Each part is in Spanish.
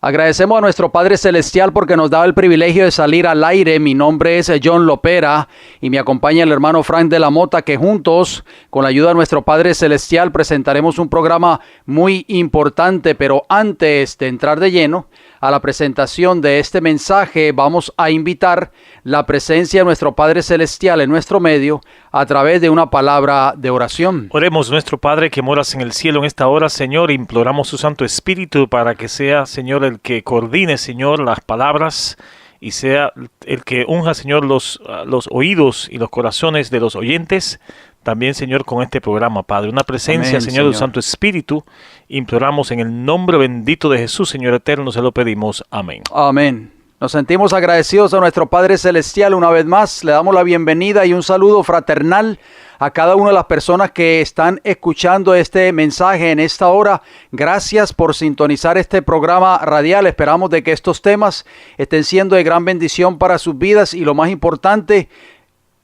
Agradecemos a nuestro Padre Celestial porque nos da el privilegio de salir al aire. Mi nombre es John Lopera y me acompaña el hermano Frank de la Mota, que juntos, con la ayuda de nuestro Padre Celestial, presentaremos un programa muy importante. Pero antes de entrar de lleno a la presentación de este mensaje, vamos a invitar la presencia de nuestro Padre Celestial en nuestro medio a través de una palabra de oración. Oremos. Nuestro Padre que moras en el cielo, en esta hora, Señor, imploramos su Santo Espíritu para que sea, Señor, el que coordine, Señor, las palabras y sea el que unja, Señor, los oídos y los corazones de los oyentes. También, Señor, con este programa, Padre, una presencia, Amén, Señor, del Santo Espíritu, imploramos en el nombre bendito de Jesús, Señor eterno, se lo pedimos. Amén. Amén. Nos sentimos agradecidos a nuestro Padre Celestial una vez más. Le damos la bienvenida y un saludo fraternal a cada una de las personas que están escuchando este mensaje en esta hora. Gracias por sintonizar este programa radial. Esperamos de que estos temas estén siendo de gran bendición para sus vidas y, lo más importante,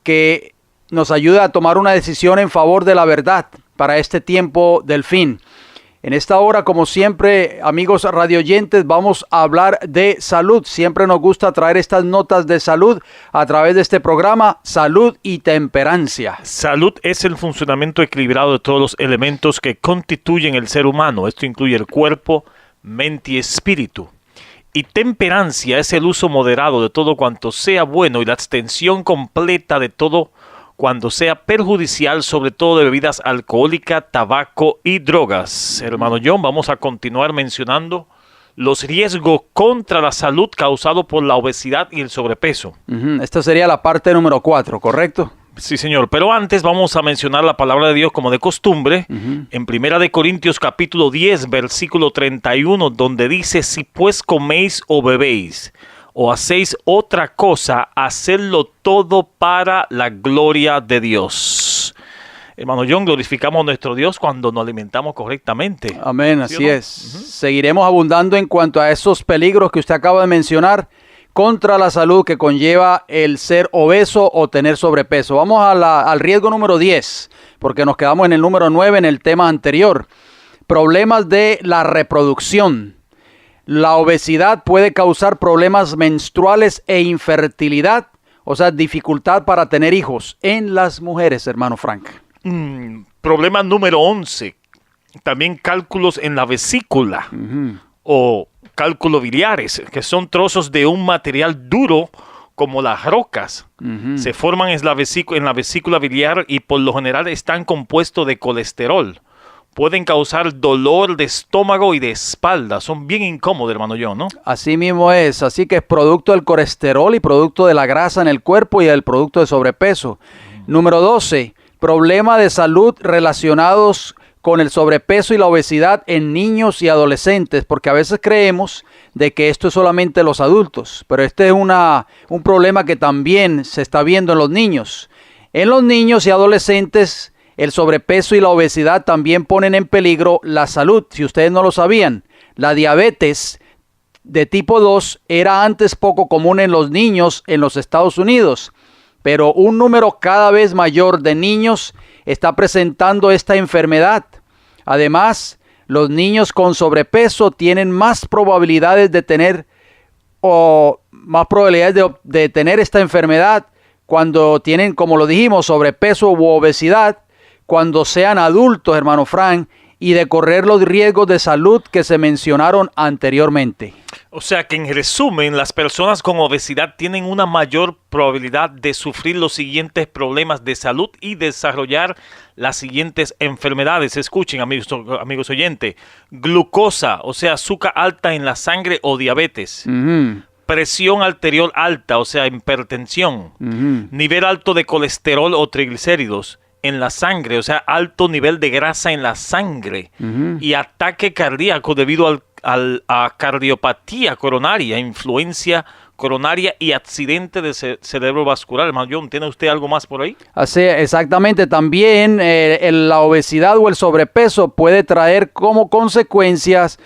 que nos ayude a tomar una decisión en favor de la verdad para este tiempo del fin. En esta hora, como siempre, amigos radioyentes, vamos a hablar de salud. Siempre nos gusta traer estas notas de salud a través de este programa, Salud y Temperancia. Salud es el funcionamiento equilibrado de todos los elementos que constituyen el ser humano. Esto incluye el cuerpo, mente y espíritu. Y temperancia es el uso moderado de todo cuanto sea bueno y la abstención completa de todo cuando sea perjudicial, sobre todo de bebidas alcohólicas, tabaco y drogas. Hermano John, vamos a continuar mencionando los riesgos contra la salud causados por la obesidad y el sobrepeso. Esta sería la parte número 4, ¿correcto? Sí, señor. Pero antes vamos a mencionar la palabra de Dios como de costumbre. En Primera de Corintios capítulo 10, versículo 31, donde dice: si pues coméis o bebéis o hacéis otra cosa, hacedlo todo para la gloria de Dios. Hermano John, glorificamos a nuestro Dios cuando nos alimentamos correctamente. Amén, ¿Sí así o no? es. Seguiremos abundando en cuanto a esos peligros que usted acaba de mencionar contra la salud que conlleva el ser obeso o tener sobrepeso. Vamos al riesgo número 10, porque nos quedamos en el número 9 en el tema anterior. Problemas de la reproducción. La obesidad puede causar problemas menstruales e infertilidad, o sea, dificultad para tener hijos en las mujeres, hermano Frank. Problema número 11. También cálculos en la vesícula o cálculos biliares, que son trozos de un material duro como las rocas. Se forman en la vesícula biliar y por lo general están compuestos de colesterol. Pueden causar dolor de estómago y de espalda. Son bien incómodos, hermano John, ¿no? Así mismo es. Así que es producto del colesterol y producto de la grasa en el cuerpo y del producto de sobrepeso. Número 12. Problemas de salud relacionados con el sobrepeso y la obesidad en niños y adolescentes. Porque a veces creemos de que esto es solamente los adultos. Pero este es un problema que también se está viendo en los niños. En los niños y adolescentes, el sobrepeso y la obesidad también ponen en peligro la salud. Si ustedes no lo sabían, la diabetes de tipo 2 era antes poco común en los niños en los Estados Unidos, pero un número cada vez mayor de niños está presentando esta enfermedad. Además, los niños con sobrepeso tienen más probabilidades de tener de tener esta enfermedad cuando tienen, como lo dijimos, sobrepeso u obesidad, cuando sean adultos, hermano Frank, y de correr los riesgos de salud que se mencionaron anteriormente. O sea que, en resumen, las personas con obesidad tienen una mayor probabilidad de sufrir los siguientes problemas de salud y desarrollar las siguientes enfermedades. Escuchen, amigos oyentes: glucosa, o sea, azúcar alta en la sangre o diabetes. Presión arterial alta, o sea, hipertensión. Nivel alto de colesterol o triglicéridos en la sangre, o sea, alto nivel de grasa en la sangre. Y ataque cardíaco debido a cardiopatía coronaria, influencia coronaria y accidente de cerebrovascular. Hermano John, ¿tiene usted algo más por ahí? Así, exactamente. También la obesidad o el sobrepeso puede traer como consecuencias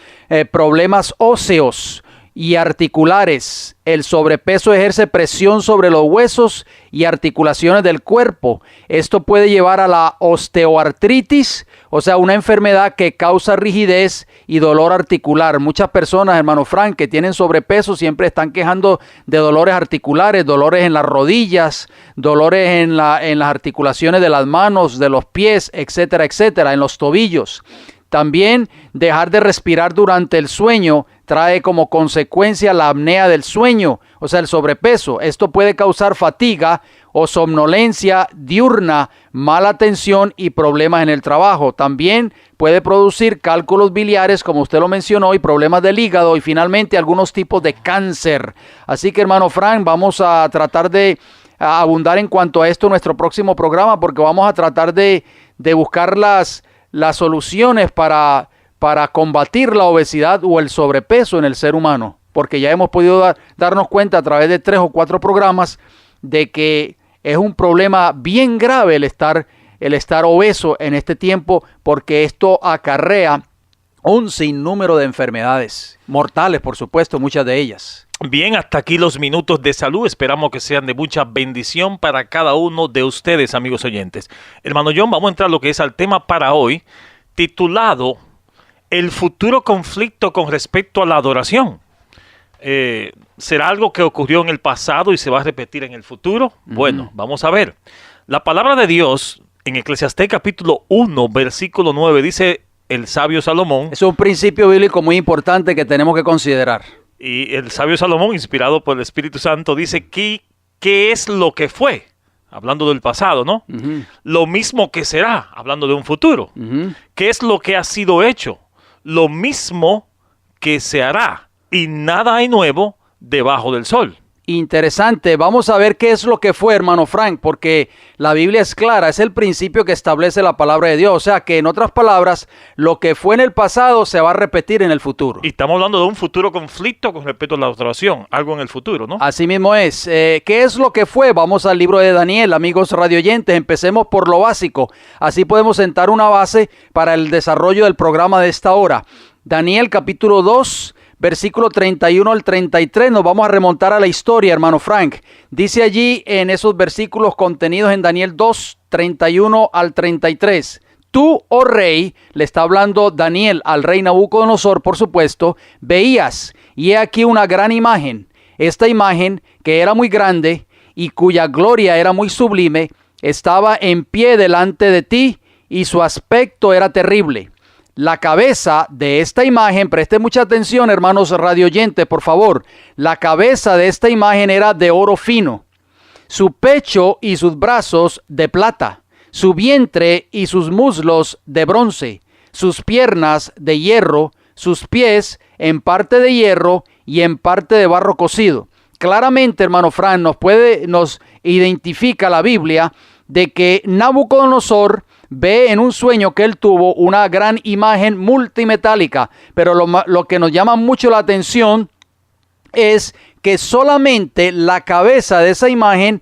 problemas óseos y articulares. El sobrepeso ejerce presión sobre los huesos y articulaciones del cuerpo. Esto puede llevar a la osteoartritis, o sea, una enfermedad que causa rigidez y dolor articular. Muchas personas, hermano Frank, que tienen sobrepeso siempre están quejando de dolores articulares, dolores en las rodillas, dolores en las articulaciones de las manos, de los pies, etcétera, etcétera, en los tobillos. También dejar de respirar durante el sueño trae como consecuencia la apnea del sueño, o sea, el sobrepeso. Esto puede causar fatiga o somnolencia diurna, mala atención y problemas en el trabajo. También puede producir cálculos biliares, como usted lo mencionó, y problemas del hígado y finalmente algunos tipos de cáncer. Así que, hermano Frank, vamos a tratar de abundar en cuanto a esto en nuestro próximo programa, porque vamos a tratar de buscar las soluciones para combatir la obesidad o el sobrepeso en el ser humano, porque ya hemos podido darnos cuenta a través de 3 o 4 programas de que es un problema bien grave el estar obeso en este tiempo, porque esto acarrea un sinnúmero de enfermedades mortales, por supuesto, muchas de ellas. Bien, hasta aquí los minutos de salud. Esperamos que sean de mucha bendición para cada uno de ustedes, amigos oyentes. Hermano John, vamos a entrar a lo que es el tema para hoy, titulado El futuro conflicto con respecto a la adoración. ¿Será algo que ocurrió en el pasado y se va a repetir en el futuro? Bueno, vamos a ver. La palabra de Dios en Eclesiastés capítulo 1, versículo 9, dice el sabio Salomón. Es un principio bíblico muy importante que tenemos que considerar. Y el sabio Salomón, inspirado por el Espíritu Santo, dice ¿qué es lo que fue? Hablando del pasado, ¿no? Lo mismo que será, hablando de un futuro. ¿Qué es lo que ha sido hecho? Lo mismo que se hará. Y nada hay nuevo debajo del sol. Interesante. Vamos a ver qué es lo que fue, hermano Frank, porque la Biblia es clara, es el principio que establece la palabra de Dios. O sea que, en otras palabras, lo que fue en el pasado se va a repetir en el futuro. Y estamos hablando de un futuro conflicto con respecto a la adoración, algo en el futuro, ¿no? Así mismo es. ¿Qué es lo que fue? Vamos al libro de Daniel, amigos radioyentes. Empecemos por lo básico. Así podemos sentar una base para el desarrollo del programa de esta hora. Daniel capítulo 2. Versículo 31 al 33, nos vamos a remontar a la historia, hermano Frank. Dice allí en esos versículos contenidos en Daniel 2, 31 al 33. Tú, oh rey, le está hablando Daniel al rey Nabucodonosor, por supuesto, veías, y he aquí una gran imagen. Esta imagen, que era muy grande y cuya gloria era muy sublime, estaba en pie delante de ti, y su aspecto era terrible. La cabeza de esta imagen, preste mucha atención, hermanos radioyentes, por favor. La cabeza de esta imagen era de oro fino, su pecho y sus brazos de plata, su vientre y sus muslos de bronce, sus piernas de hierro, sus pies en parte de hierro y en parte de barro cocido. Claramente, hermano Fran, nos identifica la Biblia de que Nabucodonosor ve en un sueño que él tuvo una gran imagen multimetálica, pero lo que nos llama mucho la atención es que solamente la cabeza de esa imagen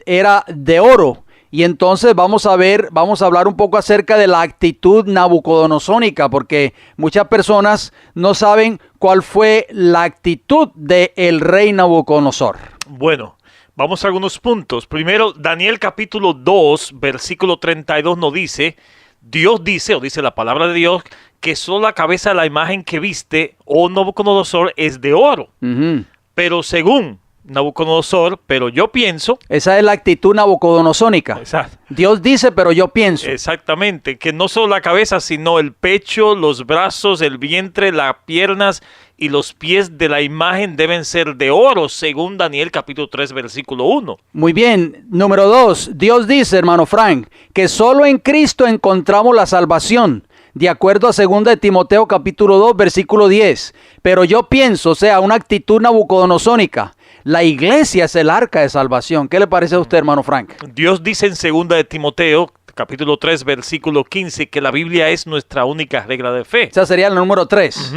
era de oro. Y entonces vamos a hablar un poco acerca de la actitud nabucodonosónica, porque muchas personas no saben cuál fue la actitud del rey Nabucodonosor. Bueno, vamos a algunos puntos. Primero, Daniel capítulo 2, versículo 32 nos dice, Dios dice, o dice la palabra de Dios, que solo la cabeza de la imagen que viste, oh Nabucodonosor, es de oro. Pero según Nabucodonosor, pero yo pienso. Esa es la actitud nabucodonosónica. Exacto. Dios dice, pero yo pienso. Exactamente, que no solo la cabeza, sino el pecho, los brazos, el vientre, las piernas y los pies de la imagen deben ser de oro, según Daniel capítulo 3, versículo 1. Muy bien. Número 2, Dios dice, hermano Frank, que solo en Cristo encontramos la salvación, de acuerdo a 2 de Timoteo capítulo 2, versículo 10. Pero yo pienso, o sea, una actitud nabucodonosónica. La iglesia es el arca de salvación. ¿Qué le parece a usted, hermano Frank? Dios dice en 2 de Timoteo, capítulo 3, versículo 15, que la Biblia es nuestra única regla de fe. Esa sería el número 3.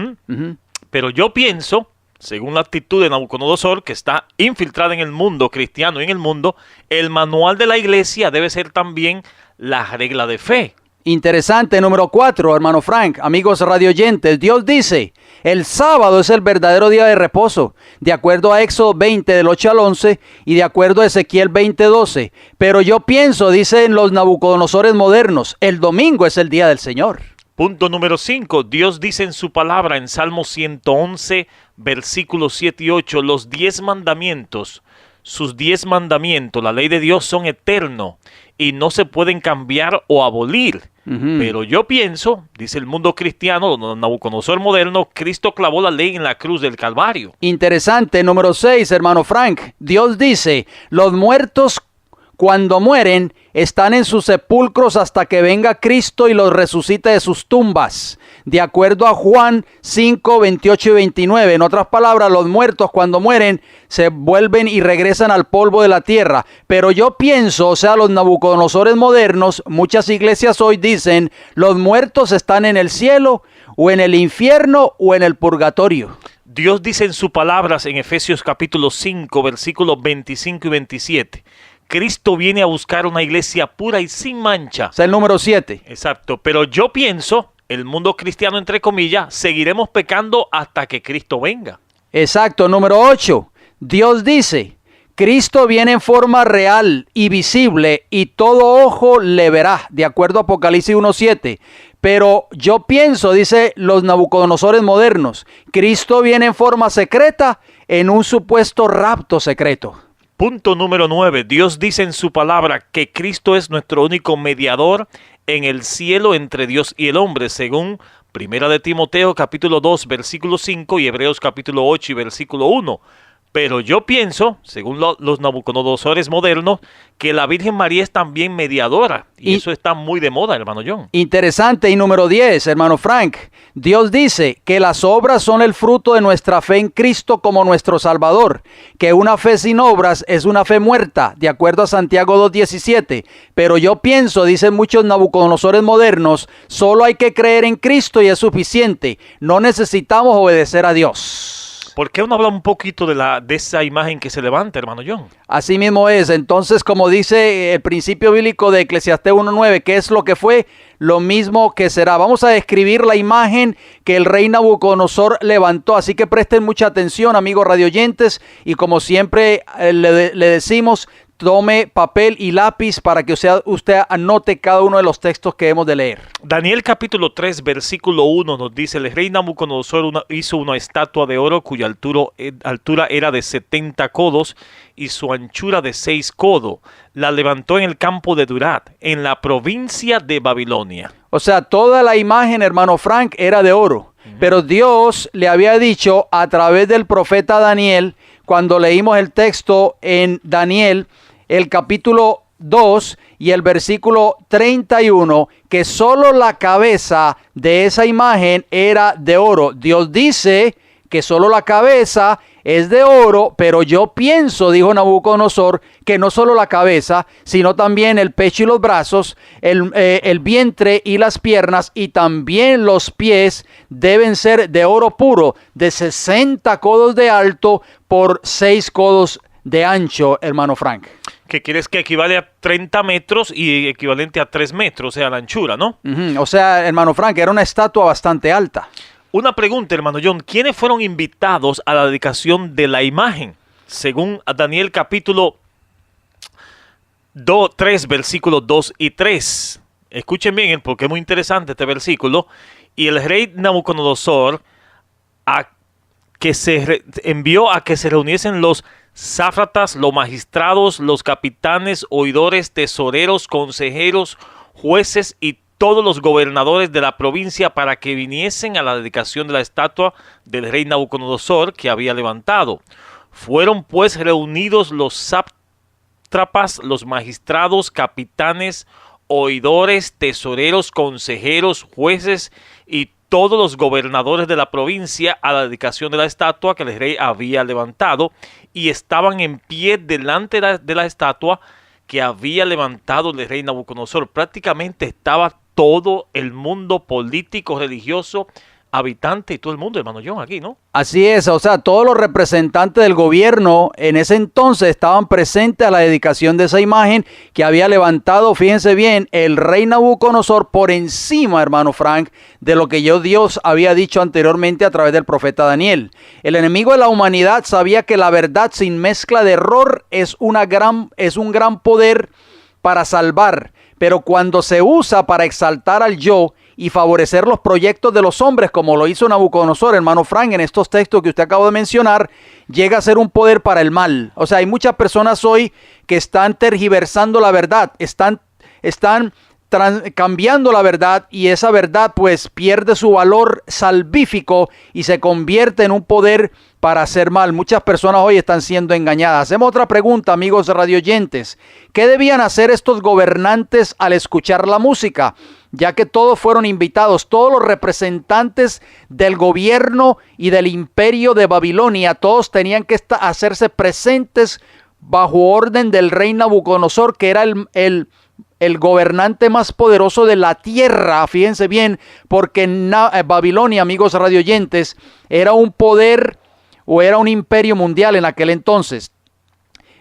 Pero yo pienso, según la actitud de Nabucodonosor, que está infiltrada en el mundo cristiano y en el mundo, el manual de la iglesia debe ser también la regla de fe. Interesante, número 4, hermano Frank, amigos radioyentes, Dios dice, el sábado es el verdadero día de reposo, de acuerdo a Éxodo 20 del 8 al 11 y de acuerdo a Ezequiel 20:12. Pero yo pienso, dicen los Nabucodonosores modernos, el domingo es el día del Señor. Punto número 5. Dios dice en su palabra en Salmo 111, versículos 7 y 8, los 10 mandamientos, sus 10 mandamientos, la ley de Dios son eternos y no se pueden cambiar o abolir. Pero yo pienso, dice el mundo cristiano, Nabucodonosor moderno, Cristo clavó la ley en la cruz del Calvario. Interesante, número 6, hermano Frank. Dios dice, los muertos cuando mueren están en sus sepulcros hasta que venga Cristo y los resucite de sus tumbas. De acuerdo a Juan 5, 28 y 29. En otras palabras, los muertos cuando mueren se vuelven y regresan al polvo de la tierra. Pero yo pienso, o sea, los Nabucodonosores modernos, muchas iglesias hoy dicen, los muertos están en el cielo o en el infierno o en el purgatorio. Dios dice en sus palabras en Efesios capítulo 5, versículos 25 y 27. Cristo viene a buscar una iglesia pura y sin mancha. Es el número 7. Exacto, pero yo pienso, el mundo cristiano entre comillas, seguiremos pecando hasta que Cristo venga. Exacto, número 8. Dios dice, Cristo viene en forma real y visible y todo ojo le verá, de acuerdo a Apocalipsis 1:7. Pero yo pienso, dice los Nabucodonosores modernos, Cristo viene en forma secreta en un supuesto rapto secreto. Punto número 9. Dios dice en su palabra que Cristo es nuestro único mediador en el cielo entre Dios y el hombre, según Primera de Timoteo capítulo 2 versículo 5 y Hebreos capítulo 8 y versículo 1. Pero yo pienso, según los Nabucodonosores modernos, que la Virgen María es también mediadora. Y eso está muy de moda, hermano John. Interesante. Y número 10, hermano Frank. Dios dice que las obras son el fruto de nuestra fe en Cristo como nuestro Salvador. Que una fe sin obras es una fe muerta, de acuerdo a Santiago 2:17. Pero yo pienso, dicen muchos Nabucodonosores modernos, solo hay que creer en Cristo y es suficiente. No necesitamos obedecer a Dios. ¿Por qué uno habla un poquito de esa imagen que se levanta, hermano John? Así mismo es. Entonces, como dice el principio bíblico de Eclesiastés 1:9, ¿qué es lo que fue? Lo mismo que será. Vamos a describir la imagen que el rey Nabucodonosor levantó. Así que presten mucha atención, amigos radioyentes. Y como siempre le decimos, tome papel y lápiz para que usted anote cada uno de los textos que hemos de leer. Daniel capítulo 3 versículo 1 nos dice, el rey Nabucodonosor hizo una estatua de oro cuya altura era de 70 codos y su anchura de 6 codos. La levantó en el campo de Durat, en la provincia de Babilonia. O sea, toda la imagen, hermano Frank, era de oro. Pero Dios le había dicho a través del profeta Daniel, cuando leímos el texto en Daniel, el capítulo 2 y el versículo 31, que solo la cabeza de esa imagen era de oro. Dios dice que solo la cabeza es de oro, pero yo pienso, dijo Nabucodonosor, que no solo la cabeza, sino también el pecho y los brazos, el vientre y las piernas, y también los pies deben ser de oro puro, de 60 codos de alto por 6 codos de ancho, hermano Frank. ¿Qué quieres que equivale a 30 metros y equivalente a 3 metros, o sea, la anchura, ¿no? O sea, hermano Frank, era una estatua bastante alta. Una pregunta, hermano John. ¿Quiénes fueron invitados a la dedicación de la imagen? Según Daniel capítulo 3, versículos 2 y 3. Escuchen bien, porque es muy interesante este versículo. Y el rey Nabucodonosor envió a que se reuniesen los sátrapas, los magistrados, los capitanes, oidores, tesoreros, consejeros, jueces y todos los gobernadores de la provincia para que viniesen a la dedicación de la estatua del rey Nabucodonosor que había levantado. Fueron pues reunidos los sátrapas, los magistrados, capitanes, oidores, tesoreros, consejeros, jueces y todos los gobernadores de la provincia a la dedicación de la estatua que el rey había levantado, y estaban en pie delante de la estatua que había levantado el rey Nabucodonosor. Prácticamente estaba todo el mundo político, religioso, habitantes y todo el mundo, hermano John, aquí, ¿no? Así es, o sea, todos los representantes del gobierno en ese entonces estaban presentes a la dedicación de esa imagen que había levantado, fíjense bien, el rey Nabucodonosor por encima, hermano Frank, de lo que Dios había dicho anteriormente a través del profeta Daniel. El enemigo de la humanidad sabía que la verdad sin mezcla de error es un gran poder para salvar, pero cuando se usa para exaltar al yo y favorecer los proyectos de los hombres, como lo hizo Nabucodonosor, hermano Frank, en estos textos que usted acabó de mencionar, llega a ser un poder para el mal. O sea, hay muchas personas hoy que están tergiversando la verdad, están cambiando la verdad, y esa verdad pues pierde su valor salvífico y se convierte en un poder para hacer mal. Muchas personas hoy están siendo engañadas. Hacemos otra pregunta, amigos radioyentes. ¿Qué debían hacer estos gobernantes al escuchar la música? Ya que todos fueron invitados, todos los representantes del gobierno y del imperio de Babilonia, todos tenían que hacerse presentes bajo orden del rey Nabucodonosor, que era el gobernante más poderoso de la tierra. Fíjense bien, porque Babilonia, amigos radioyentes, era un poder o era un imperio mundial en aquel entonces.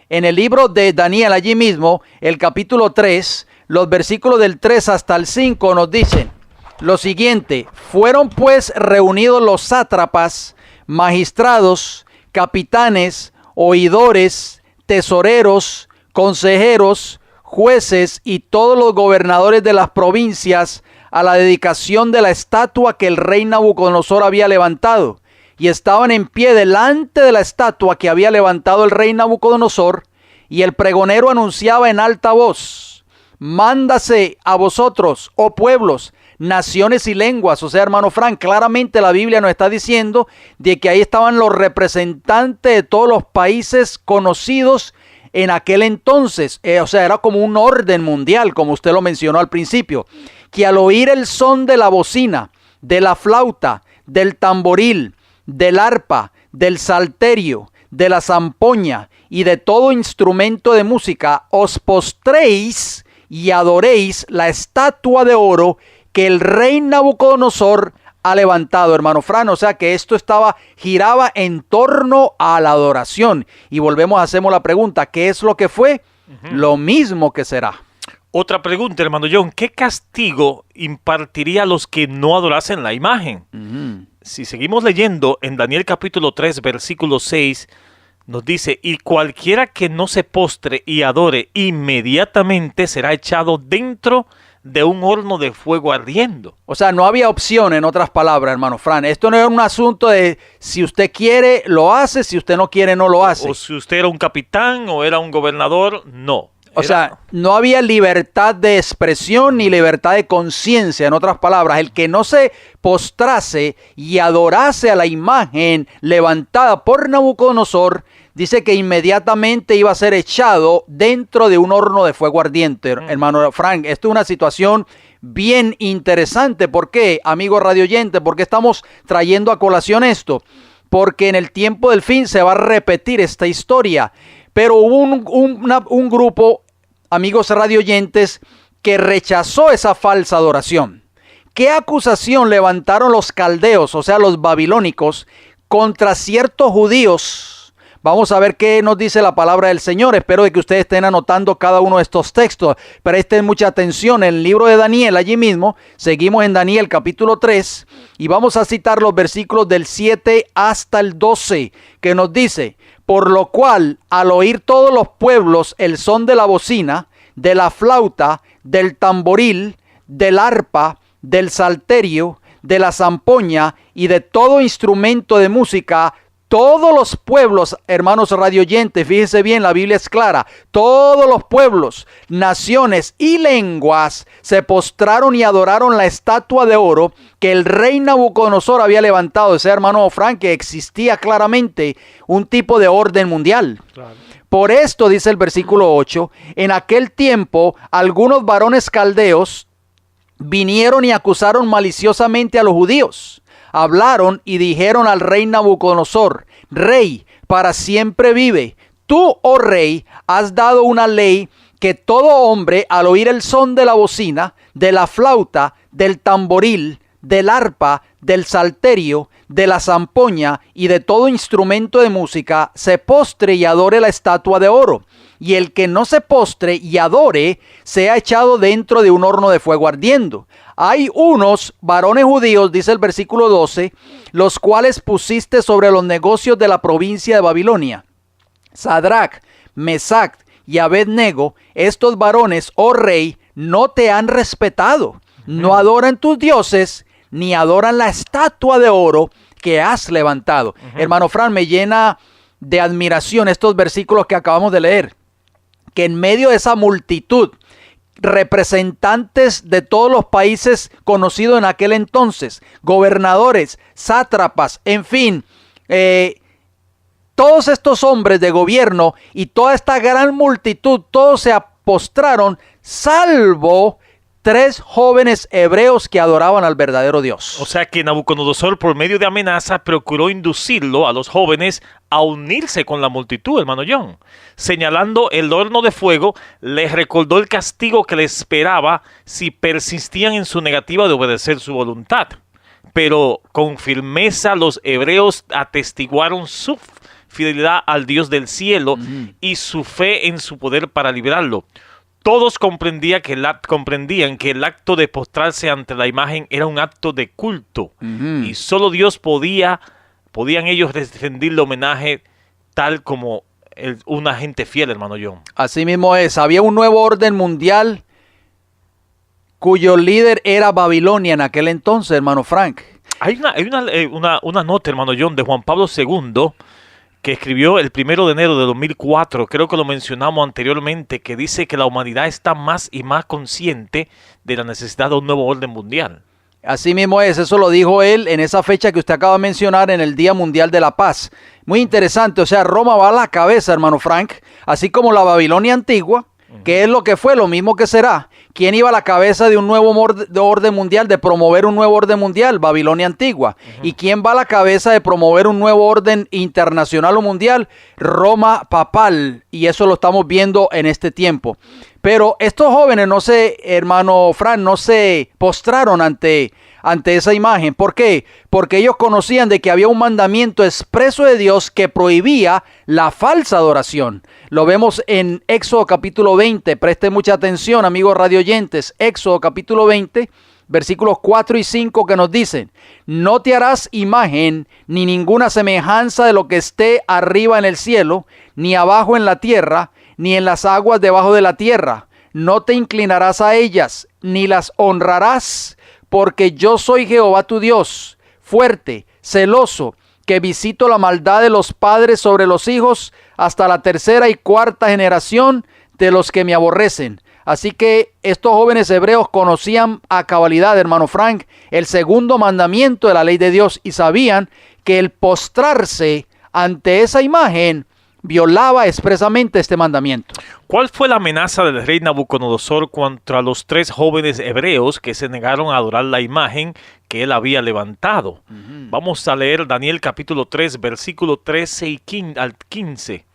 En el libro de Daniel, allí mismo, el capítulo 3, los versículos del 3 hasta el 5 nos dicen lo siguiente: fueron pues reunidos los sátrapas, magistrados, capitanes, oidores, tesoreros, consejeros, jueces y todos los gobernadores de las provincias a la dedicación de la estatua que el rey Nabucodonosor había levantado. Y estaban en pie delante de la estatua que había levantado el rey Nabucodonosor, y el pregonero anunciaba en alta voz: mándase a vosotros, oh pueblos, naciones y lenguas. O sea, hermano Frank, claramente la Biblia nos está diciendo de que ahí estaban los representantes de todos los países conocidos en aquel entonces. O sea, era como un orden mundial, como usted lo mencionó al principio, que al oír el son de la bocina, de la flauta, del tamboril, del arpa, del salterio, de la zampoña y de todo instrumento de música, os postréis y adoréis la estatua de oro que el rey Nabucodonosor ha levantado, hermano Fran. O sea que esto giraba en torno a la adoración. Y hacemos la pregunta: ¿qué es lo que fue? Lo mismo que será. Otra pregunta, hermano John: ¿qué castigo impartiría a los que no adorasen la imagen? Si seguimos leyendo en Daniel capítulo 3, versículo 6, nos dice: y cualquiera que no se postre y adore, inmediatamente será echado dentro de un horno de fuego ardiendo. O sea, no había opción, en otras palabras, hermano Fran. Esto no era un asunto de si usted quiere, lo hace; si usted no quiere, no lo hace. O si usted era un capitán o era un gobernador, no. O sea, no había libertad de expresión ni libertad de conciencia. En otras palabras, el que no se postrase y adorase a la imagen levantada por Nabucodonosor, dice que inmediatamente iba a ser echado dentro de un horno de fuego ardiente. Hermano Frank, esto es una situación bien interesante. ¿Por qué, amigo radioyente? ¿Por qué estamos trayendo a colación esto? Porque en el tiempo del fin se va a repetir esta historia. Pero hubo un grupo, amigos radioyentes, que rechazó esa falsa adoración. ¿Qué acusación levantaron los caldeos, o sea, los babilónicos, contra ciertos judíos? Vamos a ver qué nos dice la palabra del Señor. Espero de que ustedes estén anotando cada uno de estos textos. Presten mucha atención. En el libro de Daniel, allí mismo, seguimos en Daniel capítulo 3, y vamos a citar los versículos del 7 hasta el 12, que nos dice: por lo cual, al oír todos los pueblos el son de la bocina, de la flauta, del tamboril, del arpa, del salterio, de la zampoña y de todo instrumento de música, todos los pueblos, hermanos radioyentes, fíjense bien, la Biblia es clara, todos los pueblos, naciones y lenguas se postraron y adoraron la estatua de oro que el rey Nabucodonosor había levantado. O sea, hermano Frank, que existía claramente un tipo de orden mundial. Claro. Por esto, dice el versículo 8, en aquel tiempo algunos varones caldeos vinieron y acusaron maliciosamente a los judíos. Hablaron y dijeron al rey Nabucodonosor: rey, para siempre vive. Tú, oh rey, has dado una ley que todo hombre, al oír el son de la bocina, de la flauta, del tamboril, del arpa, del salterio, de la zampoña y de todo instrumento de música, se postre y adore la estatua de oro. Y el que no se postre y adore, sea echado dentro de un horno de fuego ardiendo. Hay unos varones judíos, dice el versículo 12, los cuales pusiste sobre los negocios de la provincia de Babilonia. Sadrach, Mesach y Abed-nego, estos varones, oh rey, no te han respetado. No adoran tus dioses, ni adoran la estatua de oro que has levantado. Hermano Fran, me llena de admiración estos versículos que acabamos de leer. Que en medio de esa multitud, representantes de todos los países conocidos en aquel entonces, gobernadores, sátrapas, en fin, todos estos hombres de gobierno y toda esta gran multitud, todos se postraron, salvo 3 jóvenes hebreos que adoraban al verdadero Dios. O sea que Nabucodonosor, por medio de amenaza, procuró inducirlo a los jóvenes a unirse con la multitud, hermano John. Señalando el horno de fuego, les recordó el castigo que les esperaba si persistían en su negativa de obedecer su voluntad. Pero con firmeza los hebreos atestiguaron su fidelidad al Dios del cielo y su fe en su poder para librarlo. Todos comprendían que el acto de postrarse ante la imagen era un acto de culto. Y solo Dios podían ellos rendirle homenaje tal como una gente fiel, hermano John. Así mismo es. Había un nuevo orden mundial cuyo líder era Babilonia en aquel entonces, hermano Frank. Hay una nota, hermano John, de Juan Pablo II, que escribió el 1 de enero de 2004, creo que lo mencionamos anteriormente, que dice que la humanidad está más y más consciente de la necesidad de un nuevo orden mundial. Así mismo es, eso lo dijo él en esa fecha que usted acaba de mencionar, en el Día Mundial de la Paz. Muy interesante, o sea, Roma va a la cabeza, hermano Frank, así como la Babilonia antigua, que es lo que fue, lo mismo que será. ¿Quién iba a la cabeza de un nuevo orden mundial, de promover un nuevo orden mundial? Babilonia antigua. ¿Y quién va a la cabeza de promover un nuevo orden internacional o mundial? Roma papal. Y eso lo estamos viendo en este tiempo. Pero estos jóvenes hermano Fran, no se postraron ante esa imagen. ¿Por qué? Porque ellos conocían de que había un mandamiento expreso de Dios que prohibía la falsa adoración. Lo vemos en Éxodo capítulo 20. Preste mucha atención, amigos radioyentes. Éxodo capítulo 20, versículos 4 y 5 que nos dicen: no te harás imagen ni ninguna semejanza de lo que esté arriba en el cielo, ni abajo en la tierra, ni en las aguas debajo de la tierra. No te inclinarás a ellas, ni las honrarás, porque yo soy Jehová tu Dios, fuerte, celoso, que visito la maldad de los padres sobre los hijos hasta la 3ª y 4ª generación de los que me aborrecen. Así que estos jóvenes hebreos conocían a cabalidad, hermano Frank, el segundo mandamiento de la ley de Dios y sabían que el postrarse ante esa imagen violaba expresamente este mandamiento. ¿Cuál fue la amenaza del rey Nabucodonosor contra los 3 jóvenes hebreos que se negaron a adorar la imagen que él había levantado? Vamos a leer Daniel capítulo 3, versículo 13 al 15.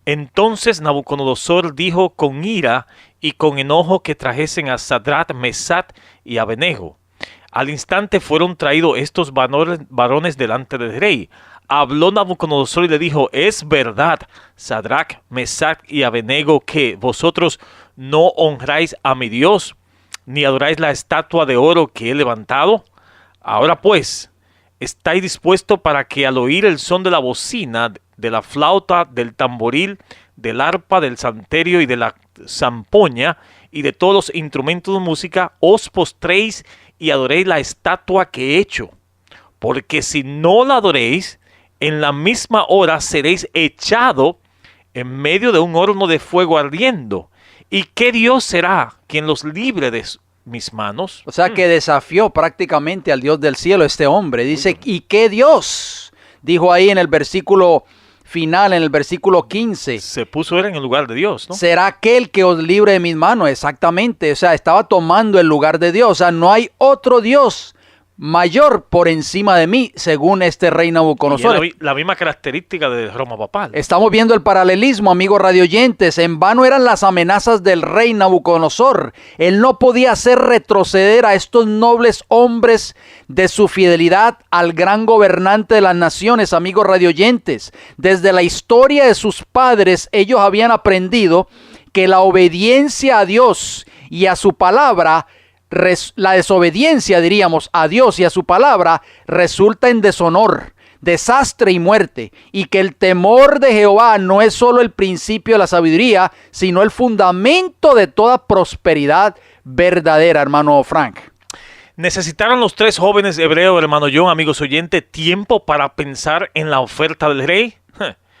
Entonces Nabucodonosor dijo con ira y con enojo que trajesen a Sadrach, Mesach y Abed-nego. Al instante fueron traídos estos varones delante del rey. Habló Nabucodonosor y le dijo: es verdad, Sadrach, Mesach y Abed-nego, que vosotros no honráis a mi Dios, ni adoráis la estatua de oro que he levantado. Ahora pues, ¿estáis dispuestos para que al oír el son de la bocina, de la flauta, del tamboril, del arpa, del salterio y de la zampoña y de todos los instrumentos de música, os postréis y adoréis la estatua que he hecho? Porque si no la adoréis, en la misma hora seréis echado en medio de un horno de fuego ardiendo. ¿Y qué Dios será quien los libre de mis manos? O sea que desafió prácticamente al Dios del cielo este hombre. Dice: ¿y qué Dios? Dijo ahí en el versículo final, en el versículo 15. Se puso él en el lugar de Dios, ¿no? Será aquel que os libre de mis manos. Exactamente. O sea, estaba tomando el lugar de Dios. O sea, no hay otro Dios mayor por encima de mí, según este rey Nabucodonosor. Y la misma característica de Roma papal. Estamos viendo el paralelismo, amigos radioyentes. En vano eran las amenazas del rey Nabucodonosor. Él no podía hacer retroceder a estos nobles hombres de su fidelidad al gran gobernante de las naciones, amigos radioyentes. Desde la historia de sus padres, ellos habían aprendido que la obediencia a Dios y a su palabra, la desobediencia, diríamos, a Dios y a su palabra, resulta en deshonor, desastre y muerte, y que el temor de Jehová no es solo el principio de la sabiduría, sino el fundamento de toda prosperidad verdadera, hermano Frank. ¿Necesitaron los tres jóvenes hebreos, hermano John, amigos oyentes, tiempo para pensar en la oferta del rey?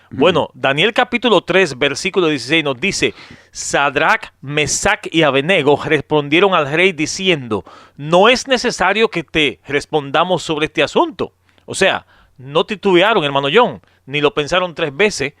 Bueno, Daniel capítulo 3, versículo 16 nos dice: Sadrach, Mesach y Abednego respondieron al rey diciendo: no es necesario que te respondamos sobre este asunto. O sea, no titubearon, hermano John, ni lo pensaron tres veces,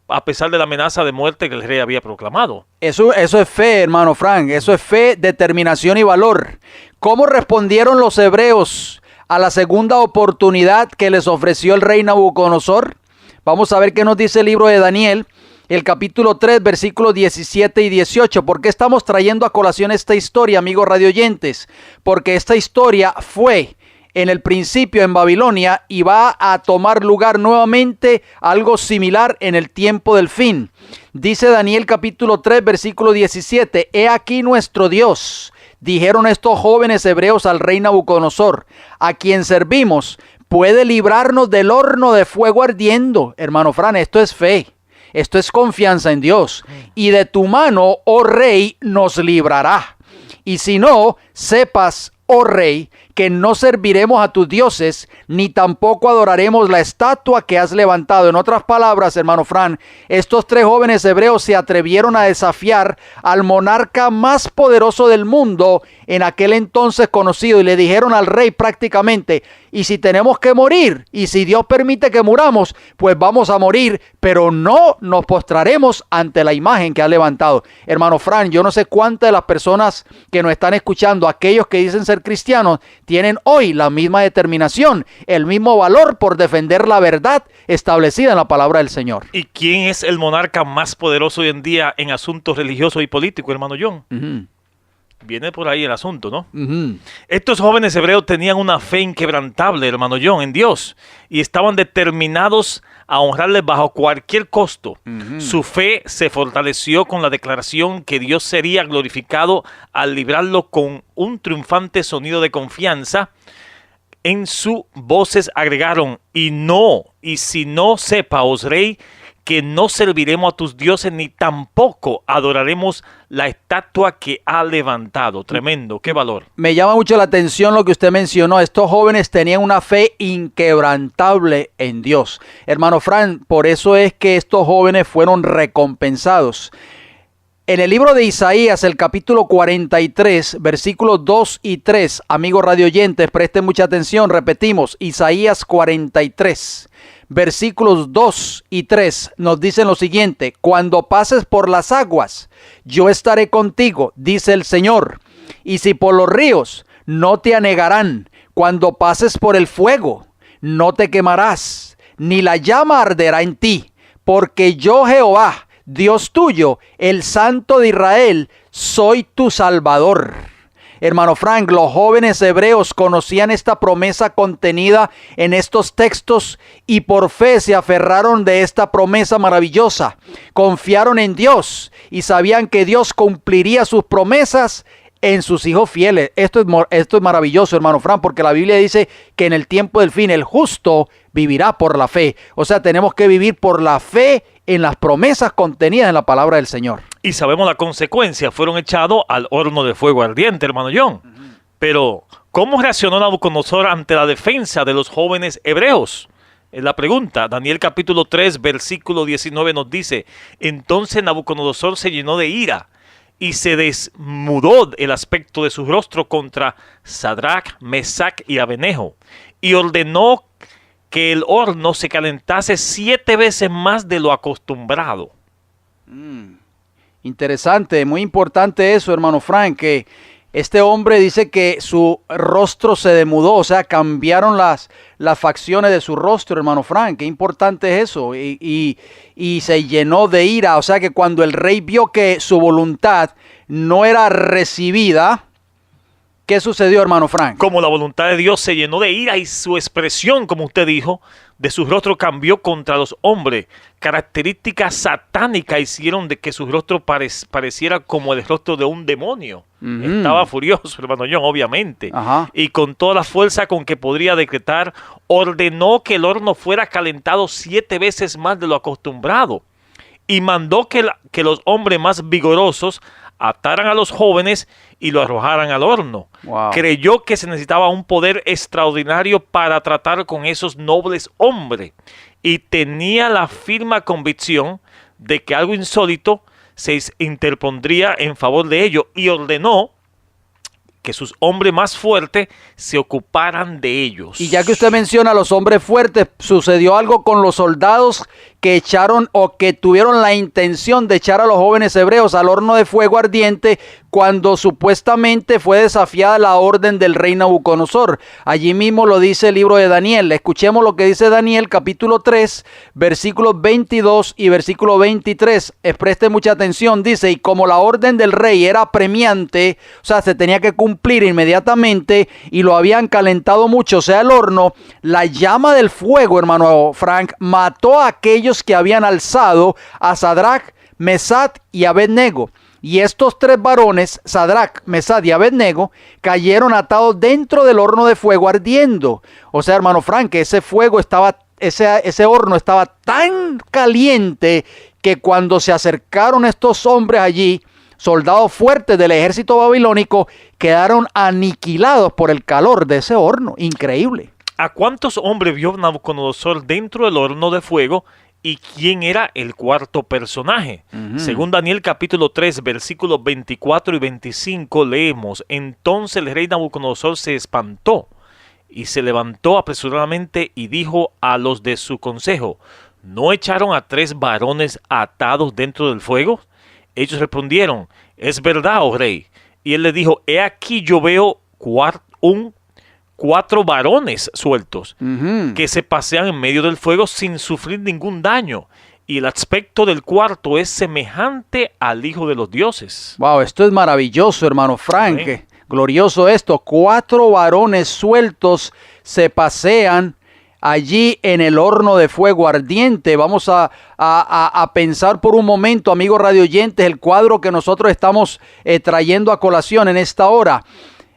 a pesar de la amenaza de muerte que el rey había proclamado. Eso es fe, hermano Frank. Eso es fe, determinación y valor. ¿Cómo respondieron los hebreos a la segunda oportunidad que les ofreció el rey Nabucodonosor? Vamos a ver qué nos dice el libro de Daniel, el capítulo 3, versículos 17 y 18. ¿Por qué estamos trayendo a colación esta historia, amigos radioyentes? Porque esta historia fue en el principio en Babilonia y va a tomar lugar nuevamente algo similar en el tiempo del fin. Dice Daniel capítulo 3, versículo 17: He aquí nuestro Dios, dijeron estos jóvenes hebreos al rey Nabucodonosor, a quien servimos, puede librarnos del horno de fuego ardiendo. Hermano Fran, esto es fe, esto es confianza en Dios. Y de tu mano, oh rey, nos librará. Y si no, sepas, oh rey, que no serviremos a tus dioses, ni tampoco adoraremos la estatua que has levantado. En otras palabras, hermano Fran, estos tres jóvenes hebreos se atrevieron a desafiar al monarca más poderoso del mundo en aquel entonces conocido, y le dijeron al rey prácticamente: y si tenemos que morir, y si Dios permite que muramos, pues vamos a morir, pero no nos postraremos ante la imagen que ha levantado. Hermano Fran, yo no sé cuántas de las personas que nos están escuchando, aquellos que dicen ser cristianos, tienen hoy la misma determinación, el mismo valor por defender la verdad establecida en la palabra del Señor. ¿Y quién es el monarca más poderoso hoy en día en asuntos religiosos y políticos, hermano John? Viene por ahí el asunto, ¿no? Estos jóvenes hebreos tenían una fe inquebrantable, hermano John, en Dios, y estaban determinados a honrarle bajo cualquier costo. Su fe se fortaleció con la declaración que Dios sería glorificado al librarlo con un triunfante sonido de confianza. En sus voces agregaron: y si no sepa, os rey, que no serviremos a tus dioses, ni tampoco adoraremos la estatua que ha levantado. Tremendo, qué valor. Me llama mucho la atención lo que usted mencionó. Estos jóvenes tenían una fe inquebrantable en Dios. Hermano Fran, por eso es que estos jóvenes fueron recompensados. En el libro de Isaías, el capítulo 43, versículos 2 y 3, amigos radioyentes, presten mucha atención, repetimos, Isaías 43, versículos 2 y 3, nos dicen lo siguiente: cuando pases por las aguas, yo estaré contigo, dice el Señor, y si por los ríos, no te anegarán. Cuando pases por el fuego, no te quemarás, ni la llama arderá en ti, porque yo, Jehová, Dios tuyo, el Santo de Israel, soy tu Salvador. Hermano Frank, los jóvenes hebreos conocían esta promesa contenida en estos textos y por fe se aferraron de esta promesa maravillosa. Confiaron en Dios y sabían que Dios cumpliría sus promesas en sus hijos fieles. Esto es maravilloso, hermano Frank, porque la Biblia dice que en el tiempo del fin el justo vivirá por la fe. O sea, tenemos que vivir por la fe en las promesas contenidas en la palabra del Señor. Y sabemos la consecuencia: fueron echados al horno de fuego ardiente, hermano John. Pero, ¿cómo reaccionó Nabucodonosor ante la defensa de los jóvenes hebreos? Es la pregunta. Daniel capítulo 3, versículo 19 nos dice: entonces Nabucodonosor se llenó de ira y se desmudó el aspecto de su rostro contra Sadrach, Mesach y Abednego, y ordenó que el horno se calentase 7 veces más de lo acostumbrado. Interesante, muy importante eso, hermano Frank, que Este hombre dice que su rostro se demudó, o sea, cambiaron las facciones de su rostro, hermano Frank. Qué importante es eso. Y se llenó de ira. O sea que cuando el rey vio que su voluntad no era recibida, ¿qué sucedió, hermano Frank? Como la voluntad de Dios se llenó de ira y su expresión, como usted dijo, de su rostro cambió contra los hombres. Características satánicas hicieron de que su rostro pareciera como el rostro de un demonio. Estaba furioso, hermano John, obviamente. Ajá. Y con toda la fuerza con que podría decretar, ordenó que el horno fuera calentado 7 veces más de lo acostumbrado. Y mandó que los hombres más vigorosos ataran a los jóvenes y lo arrojaran al horno. Wow. Creyó que se necesitaba un poder extraordinario para tratar con esos nobles hombres y tenía la firme convicción de que algo insólito se interpondría en favor de ellos y ordenó que sus hombres más fuertes se ocuparan de ellos. Y ya que usted menciona a los hombres fuertes, sucedió algo con los soldados que echaron o que tuvieron la intención de echar a los jóvenes hebreos al horno de fuego ardiente cuando supuestamente fue desafiada la orden del rey Nabucodonosor. Allí mismo lo dice el libro de Daniel. Escuchemos lo que dice Daniel capítulo 3, versículos 22 y versículo 23. Preste mucha atención. Dice, y como la orden del rey era apremiante, o sea, se tenía que cumplir inmediatamente y lo habían calentado mucho, o sea, el horno, la llama del fuego, hermano Frank, mató a aquellos que habían alzado a Sadrach, Mesach y Abednego. Y estos 3 varones, Sadrach, Mesach y Abednego, cayeron atados dentro del horno de fuego ardiendo. O sea, hermano Frank, ese fuego estaba, ese horno estaba tan caliente que cuando se acercaron estos hombres allí, soldados fuertes del ejército babilónico, quedaron aniquilados por el calor de ese horno. Increíble. ¿A cuántos hombres vio Nabucodonosor dentro del horno de fuego? ¿Y quién era el cuarto personaje? Según Daniel capítulo 3, versículos 24 y 25 leemos, entonces el rey Nabucodonosor se espantó y se levantó apresuradamente y dijo a los de su consejo, ¿no echaron a 3 varones atados dentro del fuego? Ellos respondieron, es verdad, oh rey. Y él le dijo, he aquí yo veo 4 varones sueltos que se pasean en medio del fuego sin sufrir ningún daño. Y el aspecto del cuarto es semejante al Hijo de los Dioses. Wow, esto es maravilloso, hermano Frank. Amén. Glorioso esto. 4 varones sueltos se pasean allí en el horno de fuego ardiente. Vamos a pensar por un momento, amigos radioyentes, el cuadro que nosotros estamos trayendo a colación en esta hora.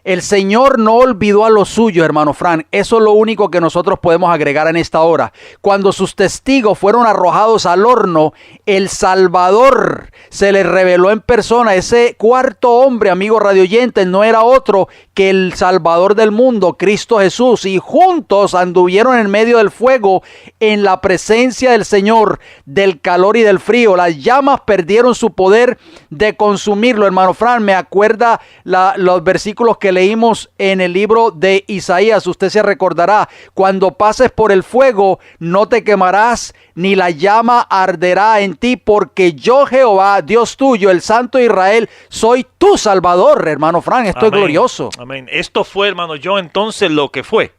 El Señor no olvidó a los suyos, hermano Frank. Eso es lo único que nosotros podemos agregar en esta hora. Cuando sus testigos fueron arrojados al horno, el Salvador se les reveló en persona. Ese cuarto hombre, amigo radioyente, no era otro que el Salvador del mundo, Cristo Jesús. Y juntos anduvieron en medio del fuego en la presencia del Señor, del calor y del frío. Las llamas perdieron su poder de consumirlo, hermano Frank. Me acuerda los versículos que leímos en el libro de Isaías. Usted se recordará, cuando pases por el fuego no te quemarás, ni la llama arderá en ti, porque yo Jehová, Dios tuyo, el Santo de Israel, soy tu Salvador, hermano Frank. Esto Amén. Es glorioso. Amén. Esto fue, hermano John, entonces lo que fue.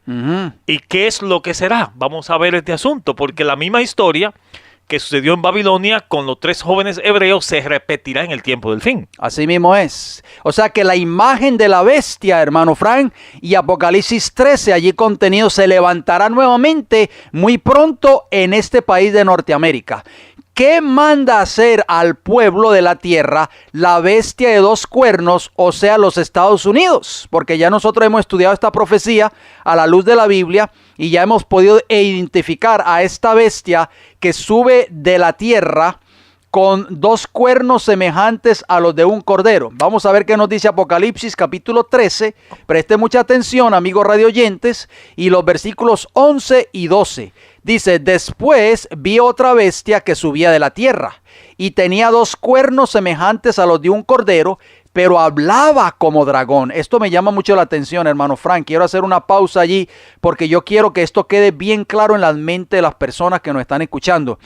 ¿Y qué es lo que será? Vamos a ver este asunto, porque la misma historia que sucedió en Babilonia con los 3 jóvenes hebreos se repetirá en el tiempo del fin. Así mismo es. O sea que la imagen de la bestia, hermano Frank, y Apocalipsis 13 allí contenido se levantará nuevamente muy pronto en este país de Norteamérica. ¿Qué manda hacer al pueblo de la tierra la bestia de 2 cuernos, o sea, los Estados Unidos? Porque ya nosotros hemos estudiado esta profecía a la luz de la Biblia y ya hemos podido identificar a esta bestia que sube de la tierra con 2 cuernos semejantes a los de un cordero. Vamos a ver qué nos dice Apocalipsis capítulo 13. Preste mucha atención, amigos radioyentes, y los versículos 11 y 12. Dice, después vi otra bestia que subía de la tierra y tenía 2 cuernos semejantes a los de un cordero, pero hablaba como dragón. Esto me llama mucho la atención, hermano Frank. Quiero hacer una pausa allí porque yo quiero que esto quede bien claro en la mente de las personas que nos están escuchando.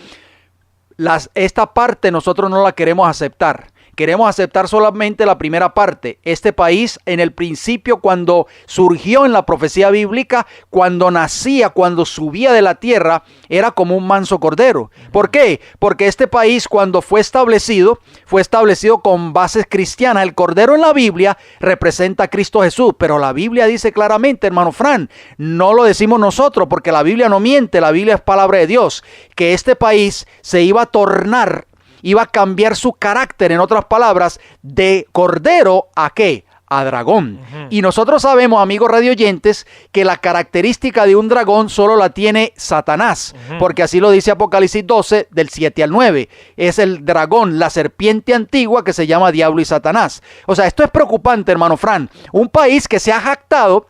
Esta parte nosotros no la queremos aceptar. queremos aceptar solamente la primera parte. Este país, en el principio, cuando surgió en la profecía bíblica, cuando nacía, cuando subía de la tierra, era como un manso cordero. ¿Por qué? Porque este país, cuando fue establecido con bases cristianas. El cordero en la Biblia representa a Cristo Jesús, pero la Biblia dice claramente, hermano Fran, no lo decimos nosotros, porque la Biblia no miente, la Biblia es palabra de Dios, que este país se iba a tornar, iba a cambiar su carácter, en otras palabras, de cordero a ¿qué? A dragón. Y nosotros sabemos, amigos radioyentes, que la característica de un dragón solo la tiene Satanás, porque así lo dice Apocalipsis 12, del 7 al 9. Es el dragón, la serpiente antigua que se llama Diablo y Satanás. O sea, esto es preocupante, hermano Fran. Un país que se ha jactado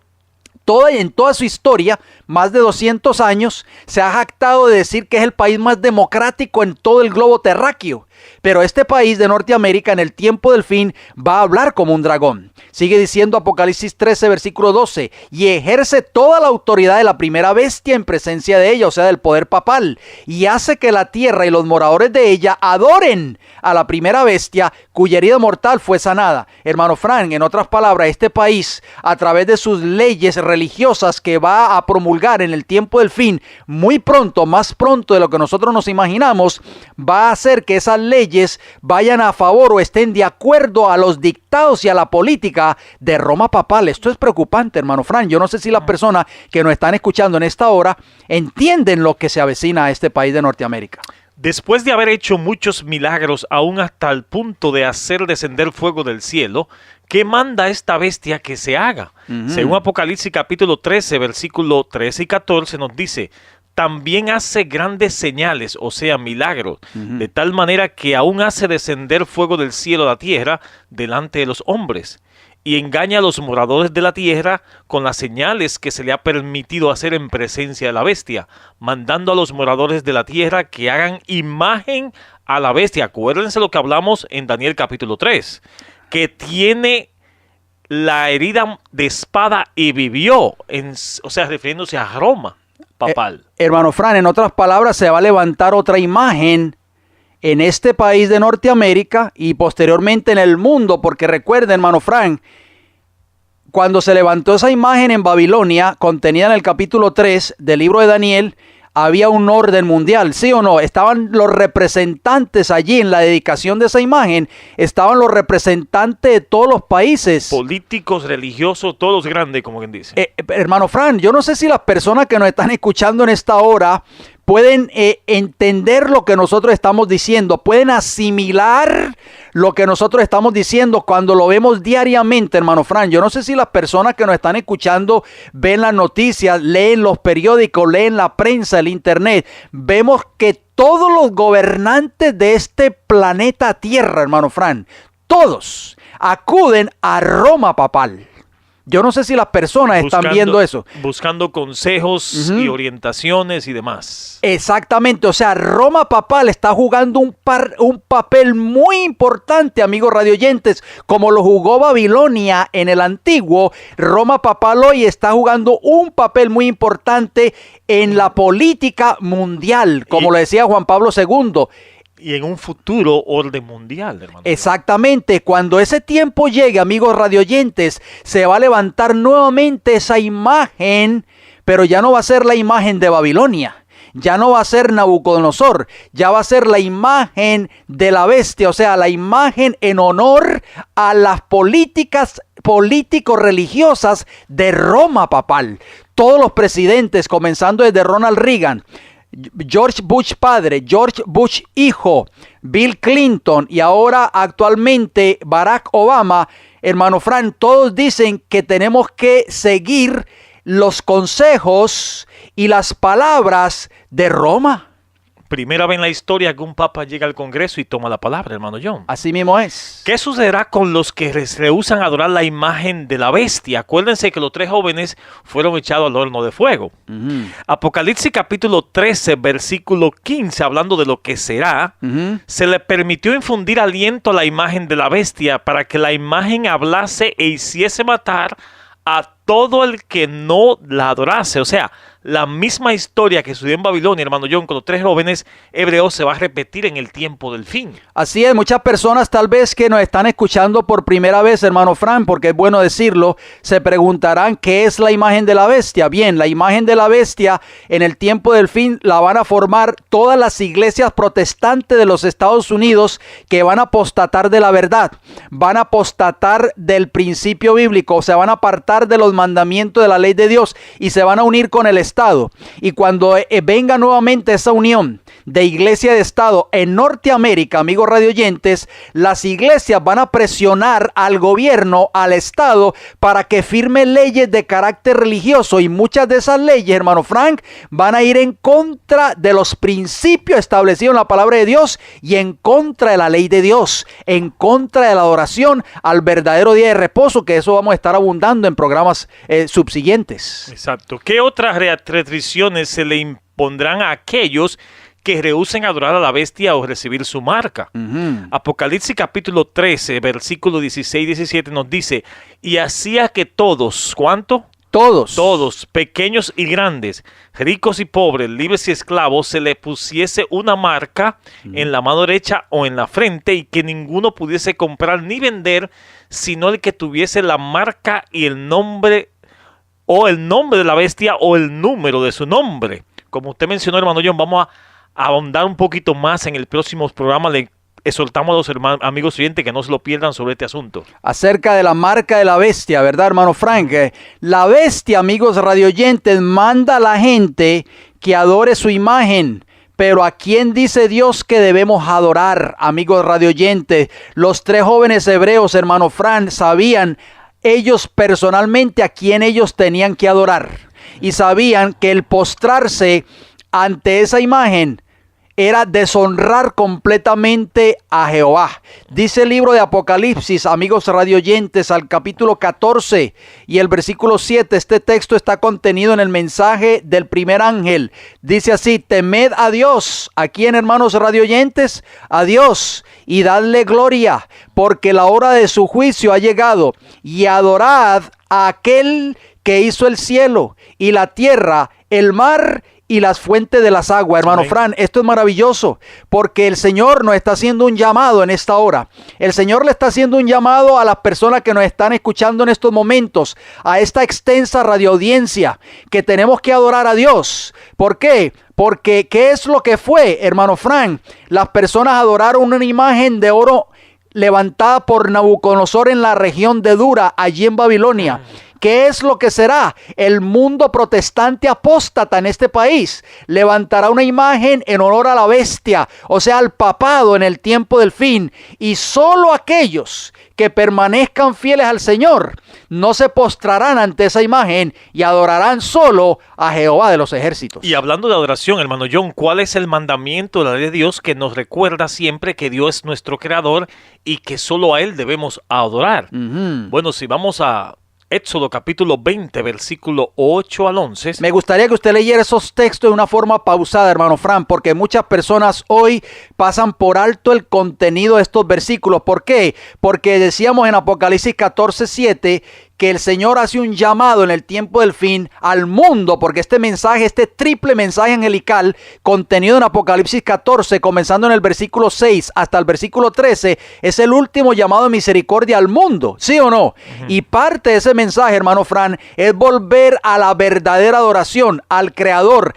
en toda su historia, más de 200 años, se ha jactado de decir que es el país más democrático en todo el globo terráqueo. Pero este país de Norteamérica en el tiempo del fin va a hablar como un dragón. Sigue diciendo Apocalipsis 13, versículo 12, y ejerce toda la autoridad de la primera bestia en presencia de ella, o sea, del poder papal, y hace que la tierra y los moradores de ella adoren a la primera bestia cuya herida mortal fue sanada. Hermano Frank, en otras palabras, este país, a través de sus leyes religiosas que va a promulgar en el tiempo del fin, muy pronto, más pronto de lo que nosotros nos imaginamos, va a hacer que esas leyes vayan a favor o estén de acuerdo a los dictados y a la política de Roma papal. Esto es preocupante, hermano Fran. Yo no sé si las personas que nos están escuchando en esta hora entienden lo que se avecina a este país de Norteamérica. Después de haber hecho muchos milagros, aún hasta el punto de hacer descender fuego del cielo, ¿qué manda esta bestia que se haga? Según Apocalipsis capítulo 13, versículo 13 y 14 nos dice: también hace grandes señales, o sea, milagros, de tal manera que aún hace descender fuego del cielo a la tierra delante de los hombres, y engaña a los moradores de la tierra con las señales que se le ha permitido hacer en presencia de la bestia, mandando a los moradores de la tierra que hagan imagen a la bestia. Acuérdense lo que hablamos en Daniel capítulo 3, que tiene la herida de espada y vivió, o sea, refiriéndose a Roma papal. Hermano Fran, en otras palabras, se va a levantar otra imagen en este país de Norteamérica y posteriormente en el mundo, porque recuerden, hermano Fran, cuando se levantó esa imagen en Babilonia, contenida en el capítulo 3 del libro de Daniel, había un orden mundial, ¿sí o no? Estaban los representantes allí en la dedicación de esa imagen, estaban los representantes de todos los países. Políticos, religiosos, todos grandes, como quien dice. Hermano Fran, yo no sé si las personas que nos están escuchando en esta hora pueden entender lo que nosotros estamos diciendo, pueden asimilar lo que nosotros estamos diciendo cuando lo vemos diariamente, hermano Fran. Yo no sé si las personas que nos están escuchando ven las noticias, leen los periódicos, leen la prensa, el internet. Vemos que todos los gobernantes de este planeta Tierra, hermano Fran, todos acuden a Roma papal. Yo no sé si las personas están viendo eso. Buscando consejos y orientaciones y demás. Exactamente, o sea, Roma papal está jugando un papel muy importante, amigos radioyentes, como lo jugó Babilonia en el antiguo. Roma papal hoy está jugando un papel muy importante en la política mundial, como lo decía Juan Pablo II. Y en un futuro orden mundial, hermano. Exactamente, cuando ese tiempo llegue, amigos radioyentes, se va a levantar nuevamente esa imagen, pero ya no va a ser la imagen de Babilonia, ya no va a ser Nabucodonosor, ya va a ser la imagen de la bestia, o sea, la imagen en honor a las políticas político-religiosas de Roma papal. Todos los presidentes, comenzando desde Ronald Reagan, George Bush padre, George Bush hijo, Bill Clinton y ahora actualmente Barack Obama, hermano Fran, todos dicen que tenemos que seguir los consejos y las palabras de Roma. Primera vez en la historia que un papa llega al Congreso y toma la palabra, hermano John. Así mismo es. ¿Qué sucederá con los que rehúsan adorar la imagen de la bestia? Acuérdense que los 3 jóvenes fueron echados al horno de fuego. Apocalipsis capítulo 13, versículo 15, hablando de lo que será, se le permitió infundir aliento a la imagen de la bestia para que la imagen hablase e hiciese matar a todo el que no la adorase. O sea, la misma historia que sucedió en Babilonia, hermano John, con los 3 jóvenes hebreos se va a repetir en el tiempo del fin. Así es, muchas personas tal vez que nos están escuchando por primera vez, hermano Frank, porque es bueno decirlo, se preguntarán qué es la imagen de la bestia. Bien, la imagen de la bestia en el tiempo del fin la van a formar todas las iglesias protestantes de los Estados Unidos que van a apostatar de la verdad, van a apostatar del principio bíblico, se van a apartar de los mandamientos de la ley de Dios y se van a unir con el Estado. Y cuando venga nuevamente esa unión de iglesia y de Estado en Norteamérica, amigos radioyentes, las iglesias van a presionar al gobierno, al Estado, para que firme leyes de carácter religioso, y muchas de esas leyes, hermano Frank, van a ir en contra de los principios establecidos en la palabra de Dios y en contra de la ley de Dios, en contra de la adoración al verdadero día de reposo, que eso vamos a estar abundando en programas subsiguientes. Exacto. ¿Qué otras restricciones se le impondrán a aquellos que rehúsen adorar a la bestia o recibir su marca? Apocalipsis capítulo 13, versículo 16 y 17 nos dice, y hacía que todos, ¿cuánto? Todos, pequeños y grandes, ricos y pobres, libres y esclavos, se le pusiese una marca en la mano derecha o en la frente, y que ninguno pudiese comprar ni vender, sino el que tuviese la marca y el nombre, o el nombre de la bestia, o el número de su nombre. Como usted mencionó, hermano John, vamos a ahondar un poquito más en el próximo programa. Le exhortamos a los amigos oyentes que no se lo pierdan sobre este asunto. Acerca de la marca de la bestia, ¿verdad, hermano Frank? La bestia, amigos radioyentes, manda a la gente que adore su imagen. Pero ¿a quién dice Dios que debemos adorar, amigos radioyentes? Los 3 jóvenes hebreos, hermano Frank, sabían ellos personalmente a quién ellos tenían que adorar. Y sabían que el postrarse ante esa imagen era deshonrar completamente a Jehová. Dice el libro de Apocalipsis, amigos radioyentes, al capítulo 14 y el versículo 7. Este texto está contenido en el mensaje del primer ángel. Dice así: temed a Dios. ¿A quién, hermanos radioyentes? A Dios, y dadle gloria, porque la hora de su juicio ha llegado, y adorad a aquel que hizo el cielo y la tierra, el mar y las fuentes de las aguas. Hermano Fran, esto es maravilloso, porque el Señor nos está haciendo un llamado en esta hora. El Señor le está haciendo un llamado a las personas que nos están escuchando en estos momentos, a esta extensa radioaudiencia, que tenemos que adorar a Dios. ¿Por qué? Porque ¿qué es lo que fue, hermano Fran? Las personas adoraron una imagen de oro levantada por Nabucodonosor en la región de Dura, allí en Babilonia. ¿Qué es lo que será? El mundo protestante apóstata en este país levantará una imagen en honor a la bestia, o sea, al papado en el tiempo del fin. Y solo aquellos que permanezcan fieles al Señor no se postrarán ante esa imagen y adorarán solo a Jehová de los ejércitos. Y hablando de adoración, hermano John, ¿cuál es el mandamiento de la ley de Dios que nos recuerda siempre que Dios es nuestro creador y que solo a Él debemos adorar? Bueno, si vamos a Éxodo capítulo 20, versículo 8 al 11. Me gustaría que usted leyera esos textos de una forma pausada, hermano Fran, porque muchas personas hoy pasan por alto el contenido de estos versículos. ¿Por qué? Porque decíamos en Apocalipsis 14, 7, que el Señor hace un llamado en el tiempo del fin al mundo, porque este mensaje, este triple mensaje angelical contenido en Apocalipsis 14, comenzando en el versículo 6 hasta el versículo 13, es el último llamado de misericordia al mundo, ¿sí o no? Y parte de ese mensaje, hermano Fran, es volver a la verdadera adoración, al Creador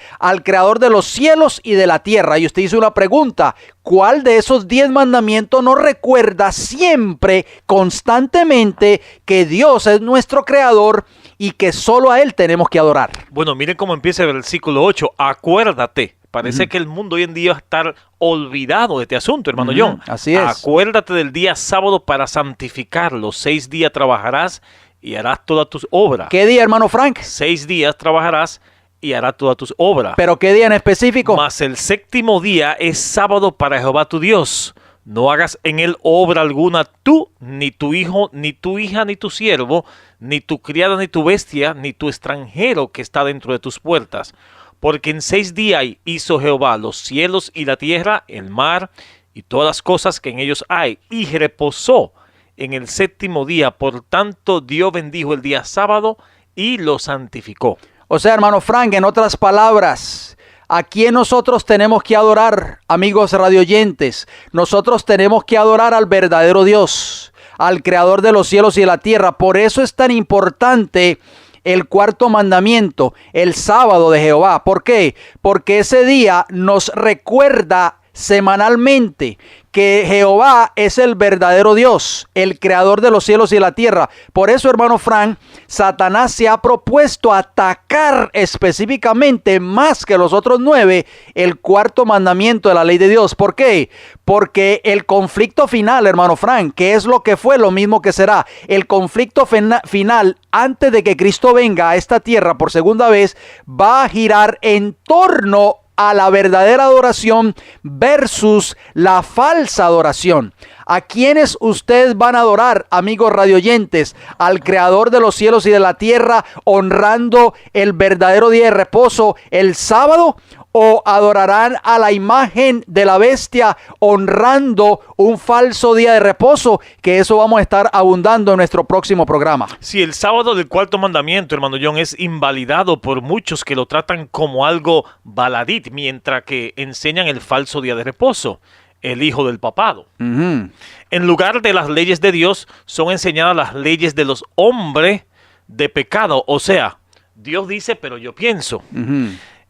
de los cielos y de la tierra. Y usted hizo una pregunta: ¿cuál de esos 10 mandamientos nos recuerda siempre, constantemente, que Dios es nuestro creador y que solo a Él tenemos que adorar? Bueno, miren cómo empieza el versículo 8. Acuérdate. Parece que el mundo hoy en día va a estar olvidado de este asunto, hermano John. Así es. Acuérdate del día sábado para santificarlo. 6 días trabajarás y harás todas tus obras. ¿Qué día, hermano Frank? 6 días trabajarás y hará todas tus obras. ¿Pero qué día en específico? Mas el séptimo día es sábado para Jehová tu Dios. No hagas en él obra alguna tú, ni tu hijo, ni tu hija, ni tu siervo, ni tu criada, ni tu bestia, ni tu extranjero que está dentro de tus puertas. Porque en 6 días hizo Jehová los cielos y la tierra, el mar y todas las cosas que en ellos hay, y reposó en el séptimo día. Por tanto, Dios bendijo el día sábado y lo santificó. O sea, hermano Frank, en otras palabras, ¿a quién nosotros tenemos que adorar, amigos radioyentes? Nosotros tenemos que adorar al verdadero Dios, al creador de los cielos y de la tierra. Por eso es tan importante el cuarto mandamiento, el sábado de Jehová. ¿Por qué? Porque ese día nos recuerda semanalmente que Jehová es el verdadero Dios, el creador de los cielos y de la tierra. Por eso, hermano Frank, Satanás se ha propuesto atacar específicamente, más que los otros 9, el cuarto mandamiento de la ley de Dios. ¿Por qué? Porque el conflicto final, hermano Frank, que es lo que fue, lo mismo que será, el conflicto final antes de que Cristo venga a esta tierra por segunda vez, va a girar en torno a la verdadera adoración versus la falsa adoración. ¿A quiénes ustedes van a adorar, amigos radioyentes? Al creador de los cielos y de la tierra, honrando el verdadero día de reposo, el sábado, o adorarán a la imagen de la bestia, honrando un falso día de reposo, que eso vamos a estar abundando en nuestro próximo programa. Si el sábado del cuarto mandamiento, hermano John, es invalidado por muchos que lo tratan como algo baladí, mientras que enseñan el falso día de reposo, el hijo del papado. En lugar de las leyes de Dios, son enseñadas las leyes de los hombres de pecado. O sea, Dios dice, pero yo pienso.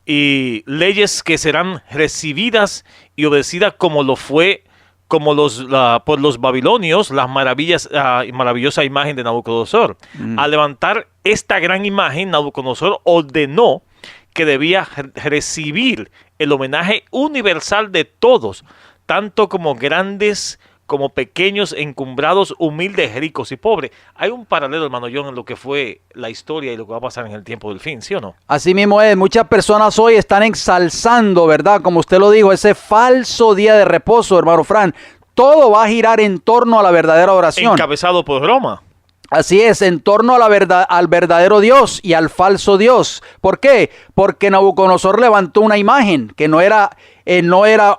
Y leyes que serán recibidas y obedecidas como lo fue por los babilonios, las maravillosa imagen de Nabucodonosor. Al levantar esta gran imagen, Nabucodonosor ordenó que debía recibir el homenaje universal de todos, tanto como grandes como pequeños, encumbrados, humildes, ricos y pobres. Hay un paralelo, hermano John, en lo que fue la historia y lo que va a pasar en el tiempo del fin, ¿sí o no? Así mismo es. Muchas personas hoy están ensalzando, ¿verdad? Como usted lo dijo, ese falso día de reposo, hermano Fran. Todo va a girar en torno a la verdadera oración. Encabezado por Roma. Así es, en torno a la verdad, al verdadero Dios y al falso Dios. ¿Por qué? Porque Nabucodonosor levantó una imagen que no era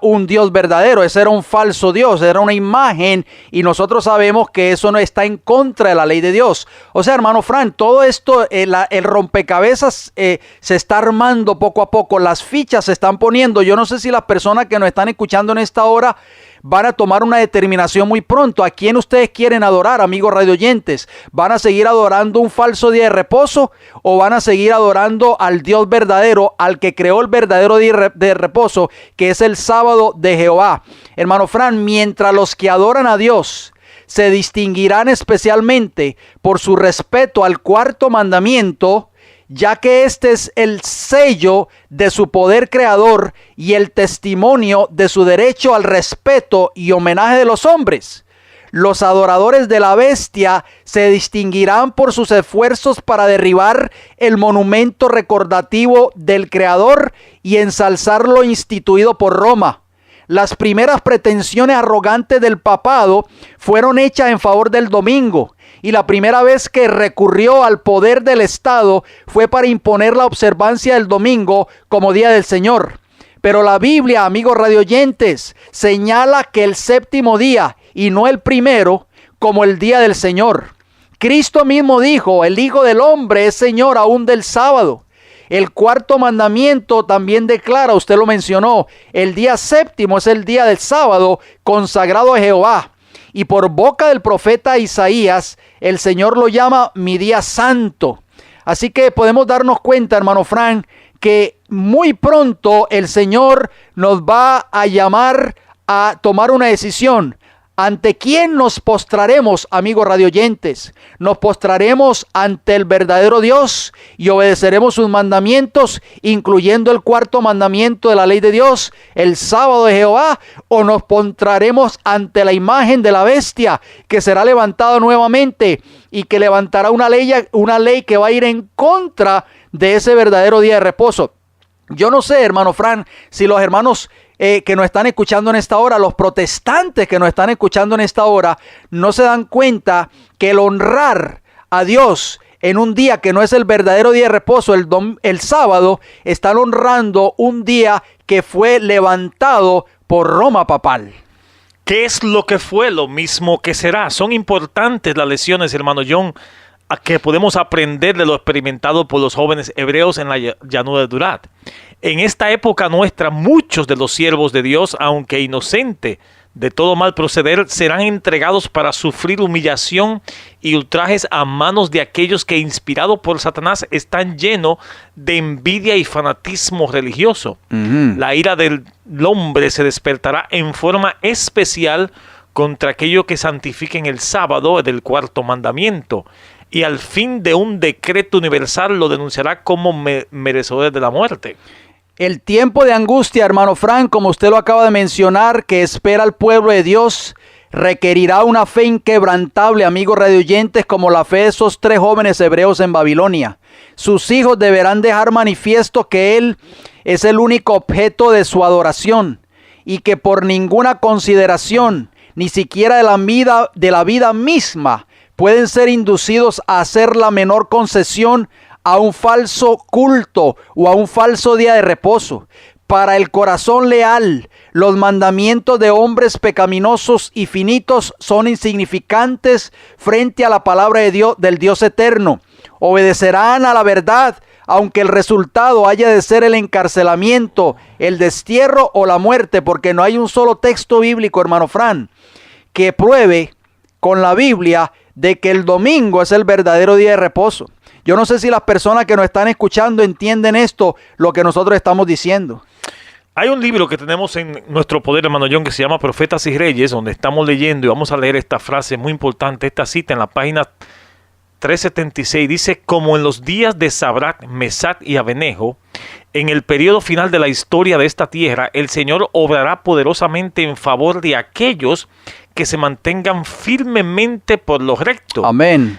un Dios verdadero, ese era un falso Dios, era una imagen, y nosotros sabemos que eso no está en contra de la ley de Dios. O sea, hermano Fran, todo esto, el rompecabezas se está armando poco a poco, las fichas se están poniendo. Yo no sé si las personas que nos están escuchando en esta hora van a tomar una determinación muy pronto. ¿A quién ustedes quieren adorar, amigos radioyentes? ¿Van a seguir adorando un falso día de reposo o van a seguir adorando al Dios verdadero, al que creó el verdadero día de reposo, que es el sábado de Jehová? Hermano Fran, mientras los que adoran a Dios se distinguirán especialmente por su respeto al cuarto mandamiento, ya que este es el sello de su poder creador y el testimonio de su derecho al respeto y homenaje de los hombres. Los adoradores de la bestia se distinguirán por sus esfuerzos para derribar el monumento recordativo del creador y ensalzar lo instituido por Roma. Las primeras pretensiones arrogantes del papado fueron hechas en favor del domingo, y la primera vez que recurrió al poder del Estado fue para imponer la observancia del domingo como día del Señor. Pero la Biblia, amigos radioyentes, señala que el séptimo día y no el primero como el día del Señor. Cristo mismo dijo: el Hijo del Hombre es Señor aún del sábado. El cuarto mandamiento también declara, usted lo mencionó, el día séptimo es el día del sábado consagrado a Jehová. Y por boca del profeta Isaías, el Señor lo llama mi día santo. Así que podemos darnos cuenta, hermano Frank, que muy pronto el Señor nos va a llamar a tomar una decisión. ¿Ante quién nos postraremos, amigos radioyentes? Nos postraremos ante el verdadero Dios y obedeceremos sus mandamientos, incluyendo el cuarto mandamiento de la ley de Dios, el sábado de Jehová, o nos postraremos ante la imagen de la bestia que será levantada nuevamente y que levantará una ley que va a ir en contra de ese verdadero día de reposo. Yo no sé, hermano Fran, si los hermanos que nos están escuchando en esta hora, los protestantes que nos están escuchando en esta hora, no se dan cuenta que el honrar a Dios en un día que no es el verdadero día de reposo, el sábado, están honrando un día que fue levantado por Roma papal. ¿Qué es lo que fue? Lo mismo que será. Son importantes las lecciones, hermano John, que podemos aprender de lo experimentado por los jóvenes hebreos en la llanura de Durat. En esta época nuestra, muchos de los siervos de Dios, aunque inocentes de todo mal proceder, serán entregados para sufrir humillación y ultrajes a manos de aquellos que, inspirados por Satanás, están llenos de envidia y fanatismo religioso. La ira del hombre se despertará en forma especial contra aquello que santifiquen el sábado del cuarto mandamiento, y al fin de un decreto universal lo denunciará como merecedores de la muerte. El tiempo de angustia, hermano Frank, como usted lo acaba de mencionar, que espera al pueblo de Dios, requerirá una fe inquebrantable, amigos radioyentes, como la fe de esos 3 jóvenes hebreos en Babilonia. Sus hijos deberán dejar manifiesto que Él es el único objeto de su adoración y que por ninguna consideración, ni siquiera de la vida misma, pueden ser inducidos a hacer la menor concesión a un falso culto o a un falso día de reposo. Para el corazón leal, los mandamientos de hombres pecaminosos y finitos son insignificantes frente a la palabra de Dios, del Dios eterno. Obedecerán a la verdad, aunque el resultado haya de ser el encarcelamiento, el destierro o la muerte, porque no hay un solo texto bíblico, hermano Fran, que pruebe con la Biblia de que el domingo es el verdadero día de reposo. Yo no sé si las personas que nos están escuchando entienden esto, lo que nosotros estamos diciendo. Hay un libro que tenemos en nuestro poder, hermano John, que se llama Profetas y Reyes, donde estamos leyendo y vamos a leer esta frase muy importante, esta cita en la página 376. Dice: como en los días de Sadrach, Mesach y Abednego, en el periodo final de la historia de esta tierra, el Señor obrará poderosamente en favor de aquellos que se mantengan firmemente por lo recto. Amén.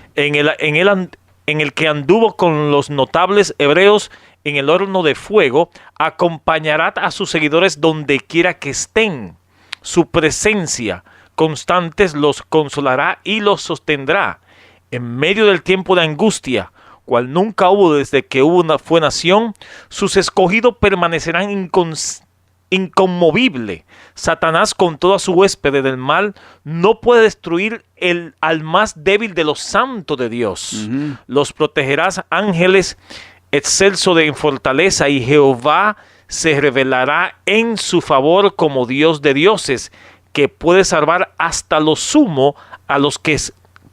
En el que anduvo con los notables hebreos en el horno de fuego, acompañará a sus seguidores donde quiera que estén. Su presencia constantes los consolará y los sostendrá. En medio del tiempo de angustia, cual nunca hubo desde que fue nación, sus escogidos permanecerán inconmovible. Satanás, con toda su huésped del mal, no puede destruir al más débil de los santos de Dios. Los protegerás ángeles excelso de fortaleza, y Jehová se revelará en su favor como Dios de dioses, que puede salvar hasta lo sumo a los que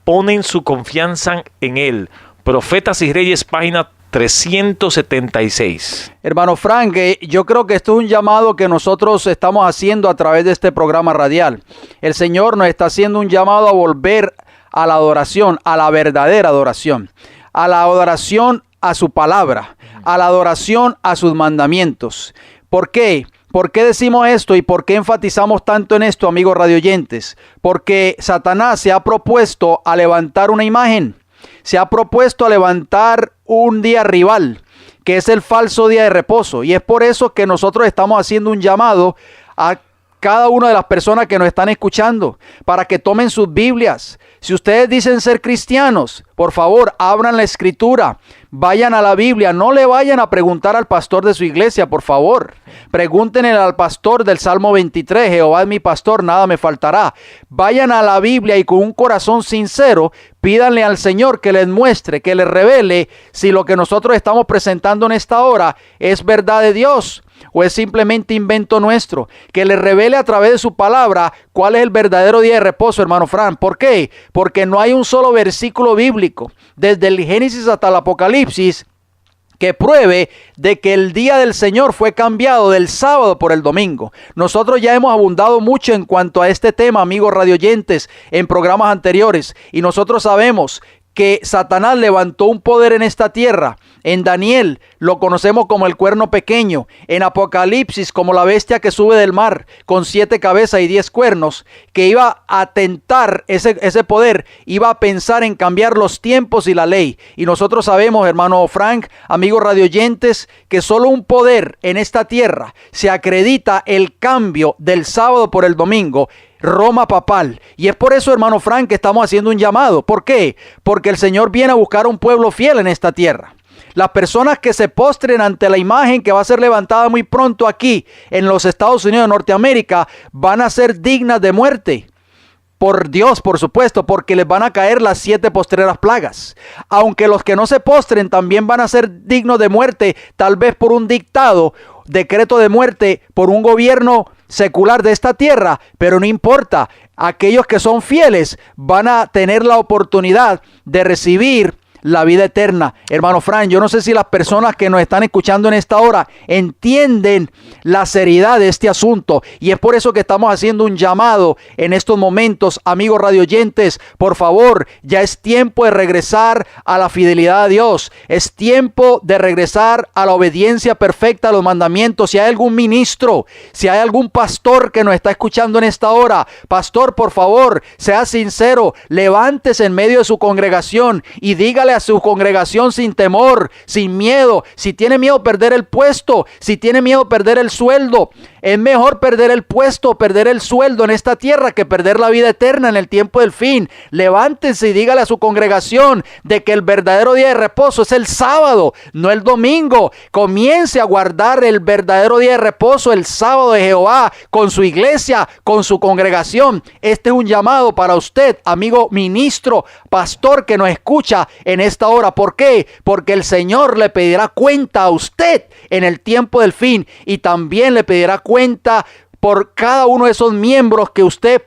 ponen su confianza en él. Profetas y Reyes, página 376. Hermano Frank, yo creo que esto es un llamado que nosotros estamos haciendo a través de este programa radial. El Señor nos está haciendo un llamado a volver a la adoración, a la verdadera adoración, a la adoración a su palabra, a la adoración a sus mandamientos. ¿Por qué? ¿Por qué decimos esto y por qué enfatizamos tanto en esto, amigos radioyentes? Porque Satanás se ha propuesto a levantar una imagen, se ha propuesto a levantar un día rival, que es el falso día de reposo. Y es por eso que nosotros estamos haciendo un llamado a cada una de las personas que nos están escuchando, para que tomen sus Biblias. Si ustedes dicen ser cristianos, por favor, abran la Escritura, vayan a la Biblia, no le vayan a preguntar al pastor de su iglesia, por favor. Pregúntenle al pastor del Salmo 23, Jehová es mi pastor, nada me faltará. Vayan a la Biblia y con un corazón sincero, pídanle al Señor que les muestre, que les revele si lo que nosotros estamos presentando en esta hora es verdad de Dios o es simplemente invento nuestro. Que les revele a través de su palabra cuál es el verdadero día de reposo, hermano Fran. ¿Por qué? Porque no hay un solo versículo bíblico, desde el Génesis hasta el Apocalipsis, que pruebe de que el día del Señor fue cambiado del sábado por el domingo. Nosotros ya hemos abundado mucho en cuanto a este tema, amigos radioyentes, en programas anteriores, y nosotros sabemos que Satanás levantó un poder en esta tierra. En Daniel lo conocemos como el cuerno pequeño, en Apocalipsis como la bestia que sube del mar con 7 cabezas y 10 cuernos, que iba a tentar ese poder, iba a pensar en cambiar los tiempos y la ley. Y nosotros sabemos, hermano Frank, amigos radioyentes, que solo un poder en esta tierra se acredita el cambio del sábado por el domingo, Roma papal. Y es por eso, hermano Frank, que estamos haciendo un llamado. ¿Por qué? Porque el Señor viene a buscar un pueblo fiel en esta tierra. Las personas que se postren ante la imagen que va a ser levantada muy pronto aquí en los Estados Unidos de Norteamérica van a ser dignas de muerte. por Dios, por supuesto, porque les van a caer las 7 postreras plagas. Aunque los que no se postren también van a ser dignos de muerte, tal vez por un dictado, decreto de muerte por un gobierno secular de esta tierra, pero no importa. Aquellos que son fieles van a tener la oportunidad de recibir la vida eterna. Hermano Frank, yo no sé si las personas que nos están escuchando en esta hora entienden la seriedad de este asunto, y es por eso que estamos haciendo un llamado en estos momentos. Amigos radioyentes, por favor, ya es tiempo de regresar a la fidelidad a Dios. Es tiempo de regresar a la obediencia perfecta a los mandamientos. Si hay algún ministro, si hay algún pastor que nos está escuchando en esta hora, pastor, por favor, sea sincero, levántese en medio de su congregación y dígale a su congregación sin temor, sin miedo. Si tiene miedo a perder el puesto, si tiene miedo a perder el sueldo, es mejor perder el puesto, perder el sueldo en esta tierra que perder la vida eterna en el tiempo del fin. Levántense y dígale a su congregación de que el verdadero día de reposo es el sábado, no el domingo. Comience a guardar el verdadero día de reposo, el sábado de Jehová, con su iglesia, con su congregación. Este es un llamado para usted, amigo ministro, pastor que nos escucha en esta hora. ¿Por qué? Porque el Señor le pedirá cuenta a usted en el tiempo del fin, y también le pedirá cuenta por cada uno de esos miembros que usted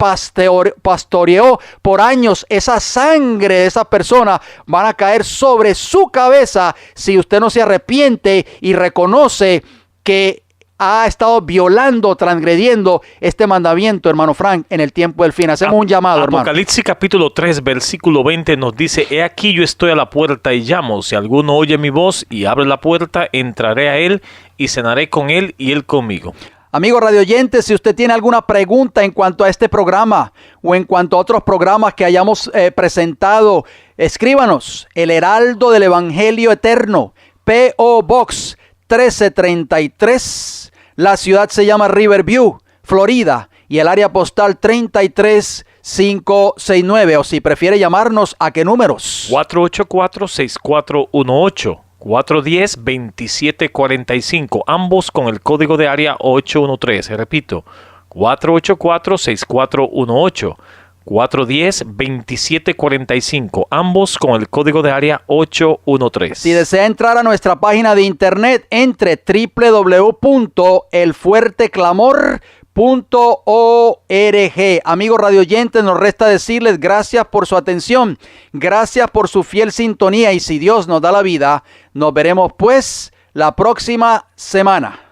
pastoreó por años. Esa sangre de esa persona van a caer sobre su cabeza si usted no se arrepiente y reconoce que ha estado violando, transgrediendo este mandamiento, hermano Frank, en el tiempo del fin. Hacemos un llamado, hermano. Apocalipsis capítulo 3, versículo 20 nos dice: he aquí yo estoy a la puerta y llamo. Si alguno oye mi voz y abre la puerta, entraré a él y cenaré con él y él conmigo. Amigo radioyente, si usted tiene alguna pregunta en cuanto a este programa o en cuanto a otros programas que hayamos presentado, escríbanos. El Heraldo del Evangelio Eterno, P.O. Box 1333. La ciudad se llama Riverview, Florida, y el área postal 33569. O si prefiere llamarnos, ¿a qué números? 484-6418. 410-2745, ambos con el código de área 813. Repito, 484-6418, 410-2745, ambos con el código de área 813. Si desea entrar a nuestra página de internet, entre www.elfuerteclamor.org. Amigos radioyentes, nos resta decirles gracias por su atención, gracias por su fiel sintonía, y si Dios nos da la vida, nos veremos pues la próxima semana.